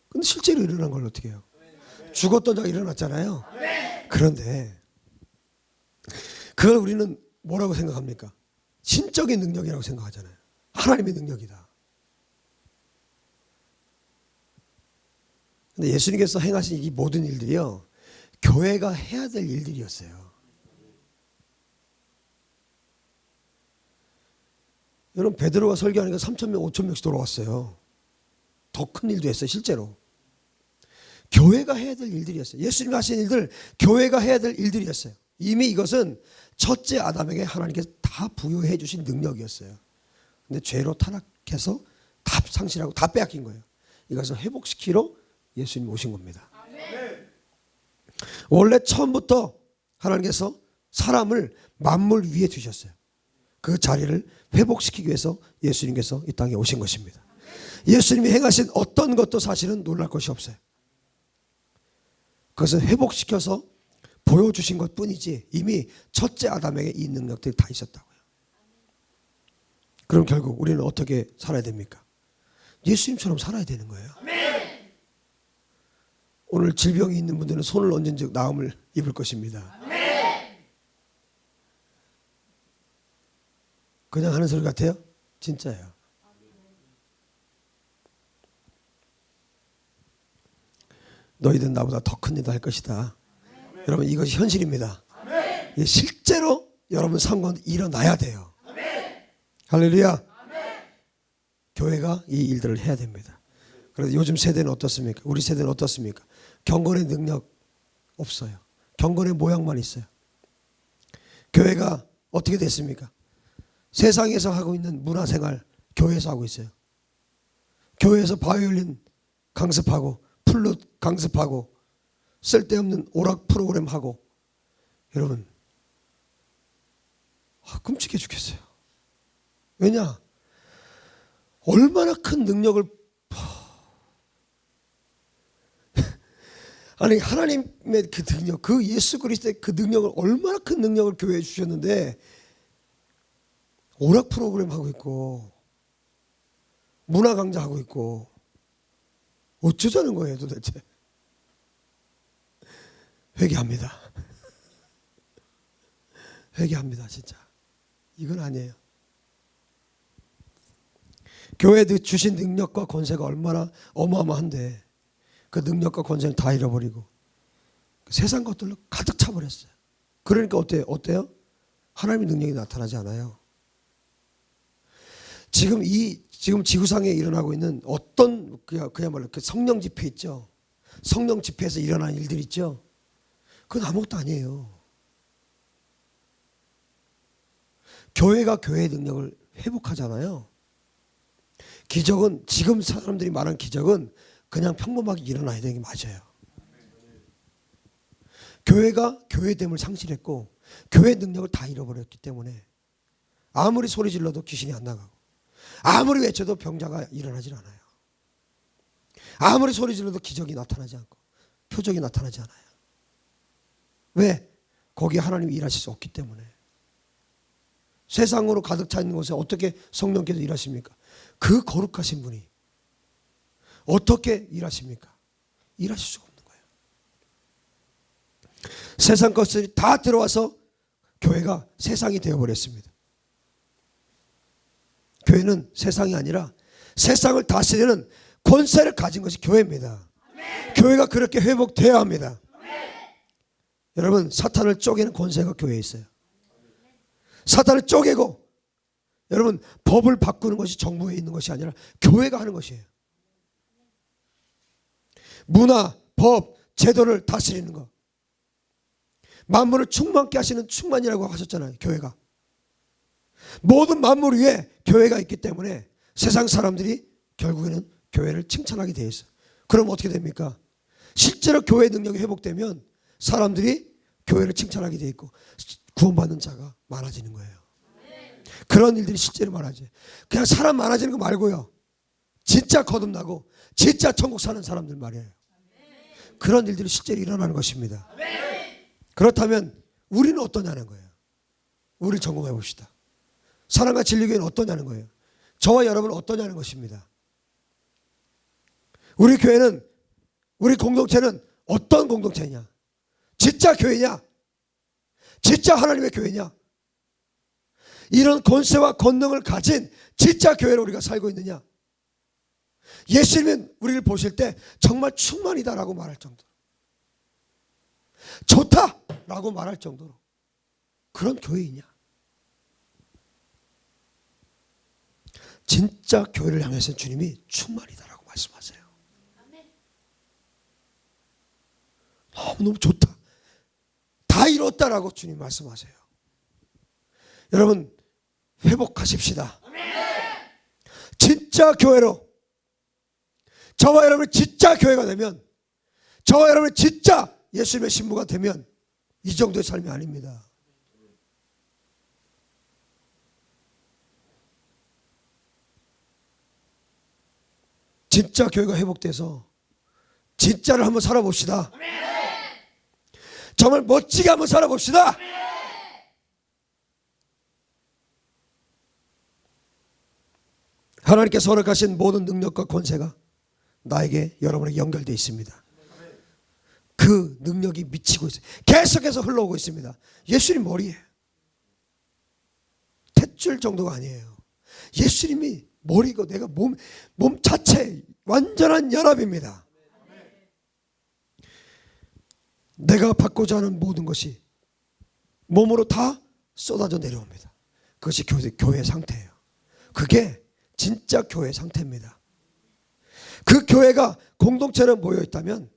근데 실제로 일어난 걸 어떻게 해요? 죽었던 자가 일어났잖아요. 그런데 그걸 우리는 뭐라고 생각합니까? 신적인 능력이라고 생각하잖아요. 하나님의 능력이다. 근데 예수님께서 행하신 이 모든 일들이요, 교회가 해야 될 일들이었어요. 여러분 베드로가 설교하니까 3,000명, 5,000명씩 돌아왔어요. 더 큰 일도 했어요, 실제로. 교회가 해야 될 일들이었어요. 예수님이 하신 일들, 교회가 해야 될 일들이었어요. 이미 이것은 첫째 아담에게 하나님께서 다 부여해 주신 능력이었어요. 근데 죄로 타락해서 다 상실하고 다 빼앗긴 거예요. 이것을 회복시키러 예수님이 오신 겁니다. 원래 처음부터 하나님께서 사람을 만물 위에 두셨어요. 그 자리를 회복시키기 위해서 예수님께서 이 땅에 오신 것입니다. 예수님이 행하신 어떤 것도 사실은 놀랄 것이 없어요. 그것은 회복시켜서 보여주신 것뿐이지 이미 첫째 아담에게 이 능력들이 다 있었다고요. 그럼 결국 우리는 어떻게 살아야 됩니까? 예수님처럼 살아야 되는 거예요. 오늘 질병이 있는 분들은 손을 얹은 즉 나음을 입을 것입니다. 그냥 하는 소리 같아요? 진짜예요. 너희들은 나보다 더 큰 일을 할 것이다. 여러분 이것이 현실입니다. 실제로 여러분 삶 가운데 일어나야 돼요. 할렐루야. 교회가 이 일들을 해야 됩니다. 그래서 요즘 세대는 어떻습니까? 우리 세대는 어떻습니까? 경건의 능력 없어요. 경건의 모양만 있어요. 교회가 어떻게 됐습니까? 세상에서 하고 있는 문화생활 교회에서 하고 있어요. 교회에서 바이올린 강습하고 플룻 강습하고 쓸데없는 오락 프로그램 하고 여러분 끔찍해 죽겠어요. 왜냐? 얼마나 큰 능력을 아니 하나님의 그 능력, 그 예수 그리스도의 그 능력을 얼마나 큰 능력을 교회에 주셨는데 오락 프로그램 하고 있고 문화 강좌 하고 있고 어쩌자는 거예요 도대체. 회개합니다. 회개합니다 진짜. 이건 아니에요. 교회에 주신 능력과 권세가 얼마나 어마어마한데 그 능력과 권세를 다 잃어버리고 세상 것들로 가득 차버렸어요. 그러니까 어때요? 하나님의 능력이 나타나지 않아요. 지금 지구상에 일어나고 있는 어떤 그야말로 그 성령 집회 있죠. 성령 집회에서 일어나는 일들 있죠. 그건 아무것도 아니에요. 교회가 교회의 능력을 회복하잖아요. 기적은, 지금 사람들이 말하는 기적은 그냥 평범하게 일어나야 되는 게 맞아요. 교회가 교회됨을 상실했고 교회 능력을 다 잃어버렸기 때문에 아무리 소리 질러도 귀신이 안 나가고 아무리 외쳐도 병자가 일어나질 않아요. 아무리 소리 질러도 기적이 나타나지 않고 표적이 나타나지 않아요. 왜? 거기에 하나님이 일하실 수 없기 때문에. 세상으로 가득 차 있는 곳에 어떻게 성령께서 일하십니까? 그 거룩하신 분이 어떻게 일하십니까? 일하실 수가 없는 거예요. 세상 것들이 다 들어와서 교회가 세상이 되어버렸습니다. 교회는 세상이 아니라 세상을 다스리는 권세를 가진 것이 교회입니다. 교회가 그렇게 회복되어야 합니다. 여러분, 사탄을 쪼개는 권세가 교회에 있어요. 사탄을 쪼개고, 여러분, 법을 바꾸는 것이 정부에 있는 것이 아니라 교회가 하는 것이에요. 문화, 법, 제도를 다스리는 것. 만물을 충만케 하시는 충만이라고 하셨잖아요. 교회가. 모든 만물 위에 교회가 있기 때문에 세상 사람들이 결국에는 교회를 칭찬하게 돼 있어요. 그럼 어떻게 됩니까? 실제로 교회 능력이 회복되면 사람들이 교회를 칭찬하게 돼 있고 구원받는 자가 많아지는 거예요. 그런 일들이 실제로 많아져요. 그냥 사람 많아지는 거 말고요. 진짜 거듭나고 진짜 천국 사는 사람들 말이에요. 그런 일들이 실제로 일어나는 것입니다. 그렇다면 우리는 어떠냐는 거예요. 우리를 점검해 봅시다. 사랑과 진리교회는 어떠냐는 거예요. 저와 여러분은 어떠냐는 것입니다. 우리 교회는, 우리 공동체는 어떤 공동체냐? 진짜 교회냐? 진짜 하나님의 교회냐? 이런 권세와 권능을 가진 진짜 교회로 우리가 살고 있느냐? 예수님은 우리를 보실 때 정말 충만이다라고 말할 정도로, 좋다라고 말할 정도로 그런 교회이냐? 진짜 교회를 향해서 주님이 충만이다라고 말씀하세요. 너무 좋다, 다 이뤘다라고 주님 말씀하세요. 여러분, 회복하십시다. 진짜 교회로, 저와 여러분이 진짜 교회가 되면, 저와 여러분이 진짜 예수님의 신부가 되면 이 정도의 삶이 아닙니다. 진짜 교회가 회복돼서 진짜를 한번 살아봅시다. 정말 멋지게 한번 살아봅시다. 하나님께서 허락하신 모든 능력과 권세가 나에게, 여러분에게 연결되어 있습니다. 그 능력이 미치고 있어요. 계속해서 흘러오고 있습니다. 예수님 머리에 탯줄 정도가 아니에요. 예수님이 머리고 내가 몸 자체 완전한 연합입니다. 내가 받고자 하는 모든 것이 몸으로 다 쏟아져 내려옵니다. 그것이 교회의 상태예요. 그게 진짜 교회의 상태입니다. 그 교회가 공동체로 모여 있다면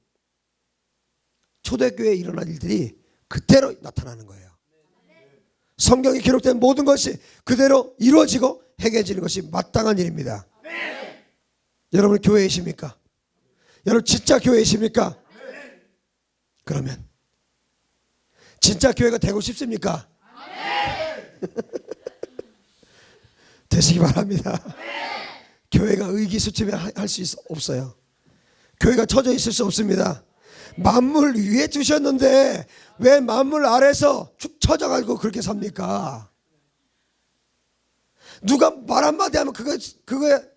초대교회에 일어난 일들이 그대로 나타나는 거예요. 성경에 기록된 모든 것이 그대로 이루어지고 행해지는 것이 마땅한 일입니다. 여러분 교회이십니까? 여러분 진짜 교회이십니까? 그러면 진짜 교회가 되고 싶습니까? 되시기 바랍니다. 교회가 의기소침해 할 수 없어요. 교회가 처져 있을 수 없습니다. 만물 위에 두셨는데 왜 만물 아래서 축 처져가지고 그렇게 삽니까? 누가 말 한마디 하면 그거에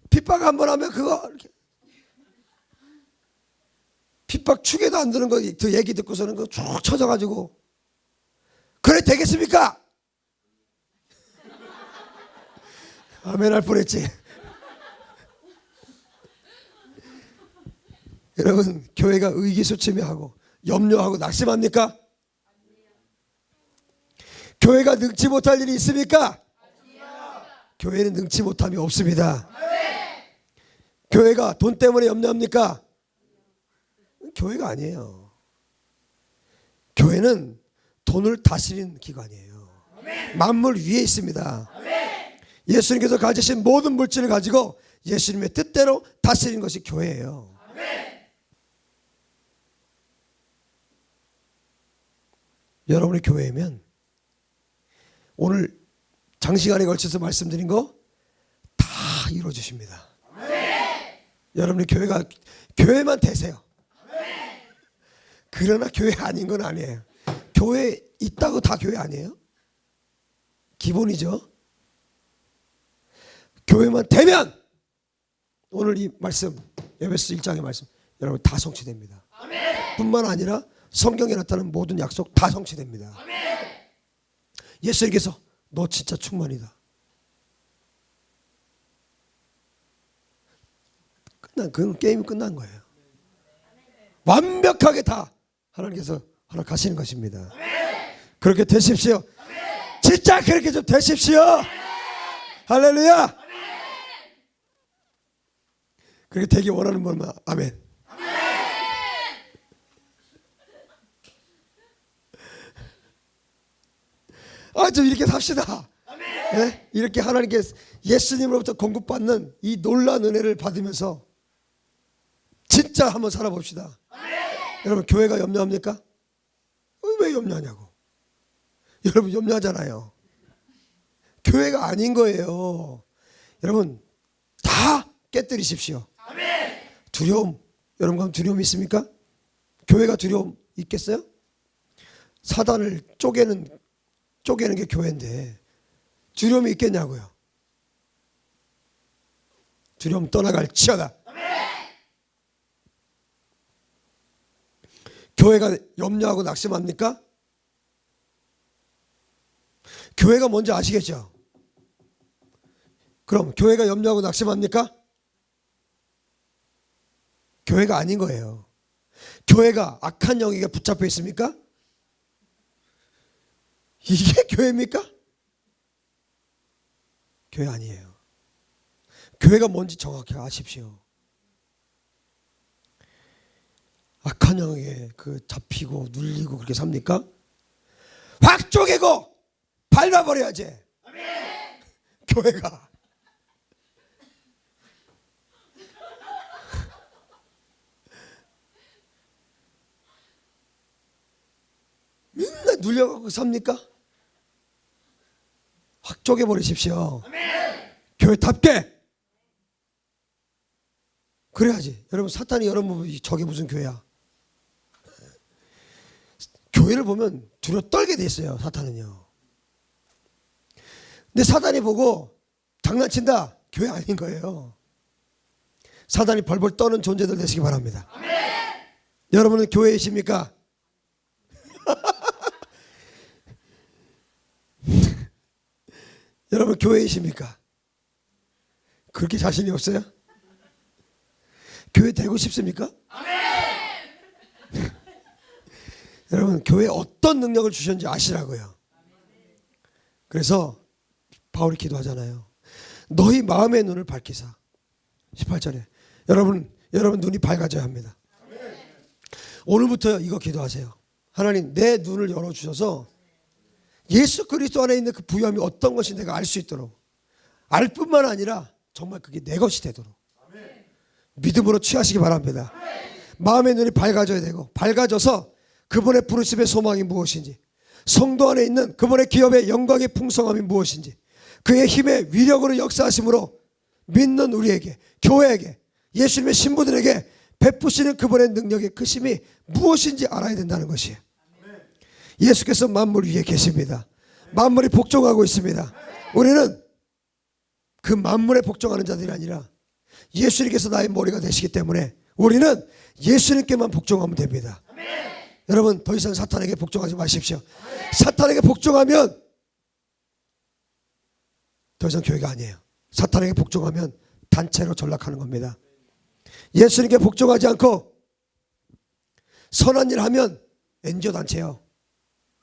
핍박 한번 하면 그거 이렇게 핍박 축에도 안 드는 거 그 얘기 듣고서는 그 쭉 쳐져가지고 그래 되겠습니까? 아멘 할 뻔했지. 여러분 교회가 의기소침해하고 염려하고 낙심합니까? 교회가 능치 못할 일이 있습니까? 교회는 능치 못함이 없습니다. 교회가 돈 때문에 염려합니까? 교회가 아니에요. 교회는 돈을 다스리는 기관이에요. 만물 위에 있습니다. 예수님께서 가지신 모든 물질을 가지고 예수님의 뜻대로 다스리는 것이 교회예요. 여러분의 교회면 오늘 장시간에 걸쳐서 말씀드린 거 다 이루어주십니다. 여러분의 교회만 되세요. 그러나 교회 아닌 건 아니에요. 교회 있다고 다 교회 아니에요? 기본이죠. 교회만 되면 오늘 이 말씀, 에베소 1장의 말씀 여러분 다 성취됩니다. 뿐만 아니라 성경에 나타나는 모든 약속 다 성취됩니다. 예수님께서 너 진짜 충만이다. 그건 게임이 끝난 거예요. 완벽하게 다 하나님께서 허락하시는 것입니다. 그렇게 되십시오. 진짜 그렇게 좀 되십시오. 할렐루야. 그렇게 되기 원하는 분만 아멘. 좀 이렇게 삽시다. 네? 이렇게 하나님께 예수님으로부터 공급받는 이 놀라운 은혜를 받으면서 진짜 한번 살아봅시다. 여러분 교회가 염려합니까? 왜 염려하냐고. 여러분 염려하잖아요. 교회가 아닌 거예요. 여러분 다 깨뜨리십시오. 두려움, 여러분 가면 두려움이 있습니까? 교회가 두려움 있겠어요? 사단을 쪼개는 게 교회인데 두려움이 있겠냐고요. 두려움 떠나갈지어다. 교회가 염려하고 낙심합니까? 교회가 뭔지 아시겠죠? 그럼 교회가 염려하고 낙심합니까? 교회가 아닌 거예요. 교회가 악한 영에게 붙잡혀 있습니까? 이게 교회입니까? 교회 아니에요. 교회가 뭔지 정확히 아십시오. 악한 영에 잡히고 눌리고 그렇게 삽니까? 확 쪼개고 밟아버려야지. 교회가. 맨날 눌려갖고 삽니까? 확 쪼개버리십시오. 교회답게. 그래야지. 여러분 사탄이 여러분 저게 무슨 교회야? 교회를 보면 두려 떨게 돼 있어요. 사탄은요. 근데 사탄이 보고 장난친다. 교회 아닌 거예요. 사탄이 벌벌 떠는 존재들 되시기 바랍니다. 여러분은 교회이십니까? 여러분 교회이십니까? 그렇게 자신이 없어요? 교회 되고 싶습니까? 여러분 교회에 어떤 능력을 주셨는지 아시라고요. 그래서 바울이 기도하잖아요. 너희 마음의 눈을 밝히사. 18절에 여러분 눈이 밝아져야 합니다. 오늘부터 이거 기도하세요. 하나님 내 눈을 열어주셔서 예수 그리스도 안에 있는 그 부유함이 어떤 것이 내가 알 수 있도록, 알 뿐만 아니라 정말 그게 내 것이 되도록 믿음으로 취하시기 바랍니다. 마음의 눈이 밝아져야 되고, 밝아져서 그분의 부르심의 소망이 무엇인지, 성도 안에 있는 그분의 기업의 영광의 풍성함이 무엇인지, 그의 힘의 위력으로 역사하심으로 믿는 우리에게, 교회에게, 예수님의 신부들에게 베푸시는 그분의 능력의 크심이 무엇인지 알아야 된다는 것이에요. 예수께서 만물 위에 계십니다. 만물이 복종하고 있습니다. 우리는 그 만물에 복종하는 자들이 아니라 예수님께서 나의 머리가 되시기 때문에 우리는 예수님께만 복종하면 됩니다. 여러분 더 이상 사탄에게 복종하지 마십시오. 사탄에게 복종하면 더 이상 교회가 아니에요. 사탄에게 복종하면 단체로 전락하는 겁니다. 예수님께 복종하지 않고 선한 일 하면 NGO 단체예요.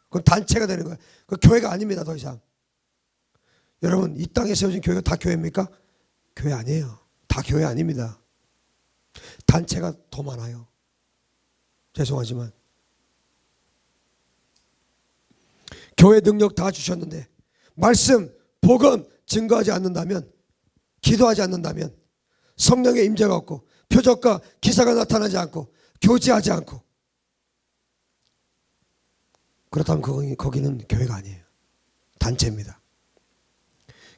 그건 단체가 되는 거예요. 그 교회가 아닙니다. 더 이상. 여러분, 이 땅에 세워진 교회가 다 교회입니까? 교회 아니에요. 다 교회 아닙니다. 단체가 더 많아요. 죄송하지만 교회 능력 다 주셨는데 말씀, 복음 증거하지 않는다면, 기도하지 않는다면, 성령의 임재가 없고 표적과 기사가 나타나지 않고 교제하지 않고, 그렇다면 거기는 교회가 아니에요. 단체입니다.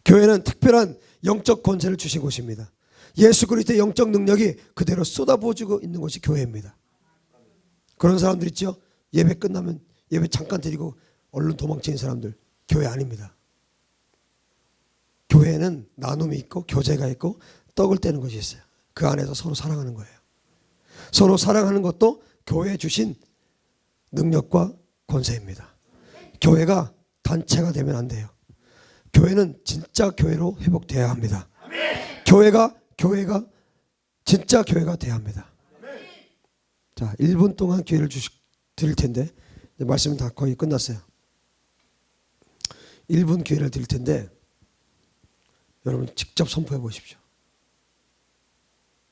교회는 특별한 영적 권세를 주신 곳입니다. 예수 그리스도의 영적 능력이 그대로 쏟아부어지고 있는 곳이 교회입니다. 그런 사람들 있죠? 예배 끝나면 예배 잠깐 드리고 얼른 도망치는 사람들, 교회 아닙니다. 교회는 나눔이 있고 교제가 있고 떡을 떼는 것이 있어요. 그 안에서 서로 사랑하는 거예요. 서로 사랑하는 것도 교회에 주신 능력과 권세입니다. 교회가 단체가 되면 안 돼요. 교회는 진짜 교회로 회복돼야 합니다. 교회가 진짜 교회가 돼야 합니다. 자, 1분 동안 기회를 드릴 텐데, 말씀은 다 거의 끝났어요. 1분 기회를 드릴 텐데 여러분 직접 선포해 보십시오.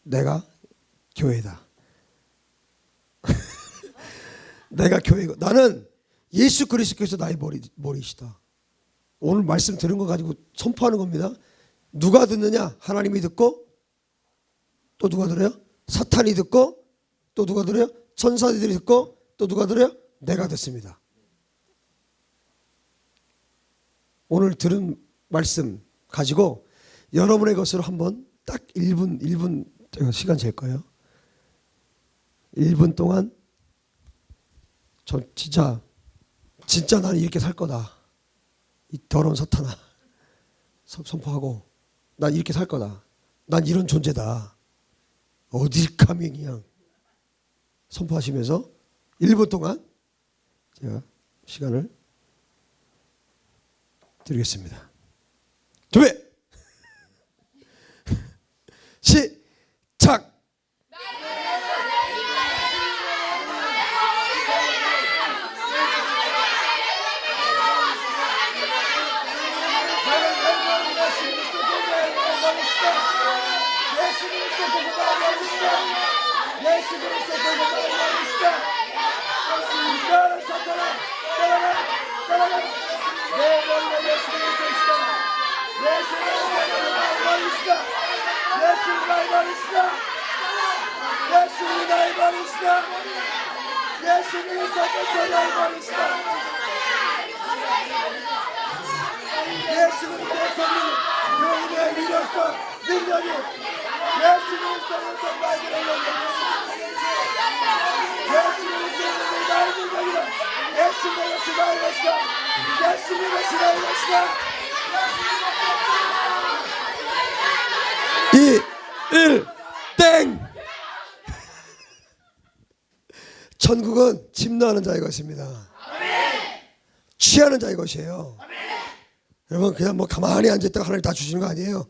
내가 교회다. 내가 교회고, 나는 예수 그리스도께서 나의 머리이시다. 오늘 말씀 들은 거 가지고 선포하는 겁니다. 누가 듣느냐? 하나님이 듣고, 또 누가 들어요? 사탄이 듣고, 또 누가 들어요? 천사들이 듣고, 또 누가 들어요? 내가 듣습니다. 오늘 들은 말씀 가지고 여러분의 것으로 한번 딱 1분 제가 시간 잴 거예요. 1분 동안 저 진짜 나는 이렇게 살 거다. 이 더러운 사탄아, 선포하고 난 이렇게 살 거다. 난 이런 존재다. 어딜 감히 그냥 선포하시면서 1분 동안 제가 시간을 드리겠습니다. 준비! 시작! 땡! 천국은 침노하는 자의 것입니다. 취하는 자의 것이에요. 여러분, 그냥 뭐 가만히 앉아있다가 하나님 다 주시는 거 아니에요.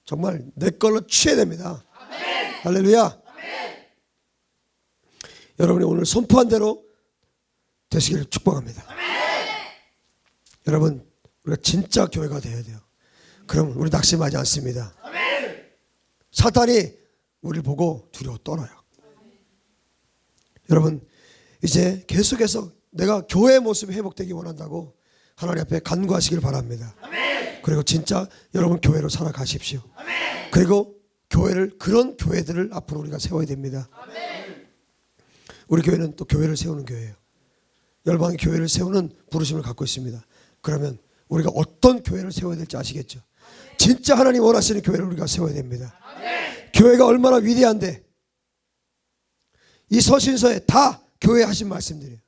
정말 내 걸로 취해야 됩니다. 할렐루야. 여러분이 오늘 선포한 대로 되시기를 축복합니다. 여러분, 우리가 진짜 교회가 되어야 돼요. 그럼 우리 낙심하지 않습니다. 사탄이 우리를 보고 두려워 떨어요. 여러분, 이제 계속해서 내가 교회의 모습이 회복되기 원한다고 하나님 앞에 간구하시길 바랍니다. 그리고 진짜 여러분 교회로 살아가십시오. 그리고 그런 교회들을 앞으로 우리가 세워야 됩니다. 우리 교회는 또 교회를 세우는 교회예요. 열방의 교회를 세우는 부르심을 갖고 있습니다. 그러면 우리가 어떤 교회를 세워야 될지 아시겠죠? 진짜 하나님 원하시는 교회를 우리가 세워야 됩니다. 교회가 얼마나 위대한데, 이 서신서에 다 교회 하신 말씀들이에요.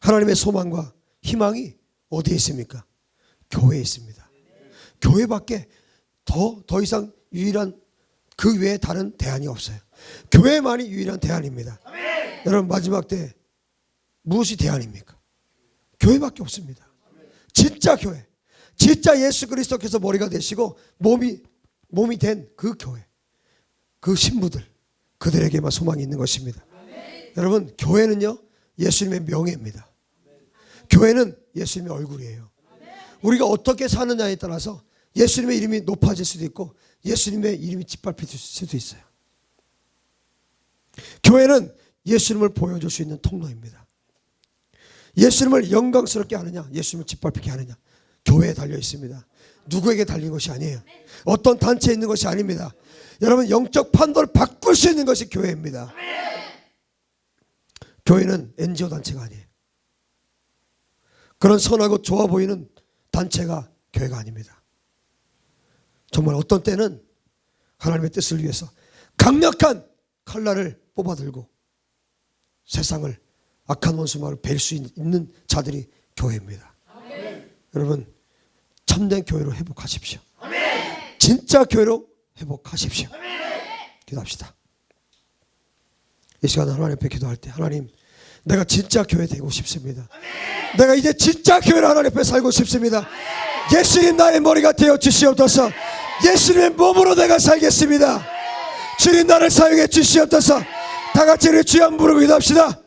하나님의 소망과 희망이 어디에 있습니까? 교회에 있습니다. 교회밖에 더 이상 유일한, 그 외에 다른 대안이 없어요. 교회만이 유일한 대안입니다. 여러분, 마지막 때 무엇이 대안입니까? 교회밖에 없습니다. 진짜 교회, 진짜 예수 그리스도께서 머리가 되시고 몸이 된 그 교회, 그 신부들, 그들에게만 소망이 있는 것입니다. 여러분, 교회는요 예수님의 명예입니다. 교회는 예수님의 얼굴이에요. 우리가 어떻게 사느냐에 따라서 예수님의 이름이 높아질 수도 있고 예수님의 이름이 짓밟힐 수도 있어요. 교회는 예수님을 보여줄 수 있는 통로입니다. 예수님을 영광스럽게 하느냐, 예수님을 짓밟히게 하느냐, 교회에 달려 있습니다. 누구에게 달린 것이 아니에요. 어떤 단체에 있는 것이 아닙니다. 여러분, 영적 판도를 바꿀 수 있는 것이 교회입니다. 교회는 NGO 단체가 아니에요. 그런 선하고 좋아 보이는 단체가 교회가 아닙니다. 정말 어떤 때는 하나님의 뜻을 위해서 강력한 칼날을 뽑아들고 세상을 악한 원수마를 뵐 수 있는 자들이 교회입니다. 아멘. 여러분, 참된 교회로 회복하십시오. 아멘. 진짜 교회로 회복하십시오. 아멘. 기도합시다. 이 시간 하나님 앞에 기도할 때, 하나님, 내가 진짜 교회 되고 싶습니다. 아멘. 내가 이제 진짜 교회로 하나님 앞에 살고 싶습니다. 아멘. 예수님 나의 머리가 되어 주시옵소서. 예수님의 몸으로 내가 살겠습니다. 주님 나를 사용해 주시옵소서. 다 같이 우리 주여 부르고 기도합시다.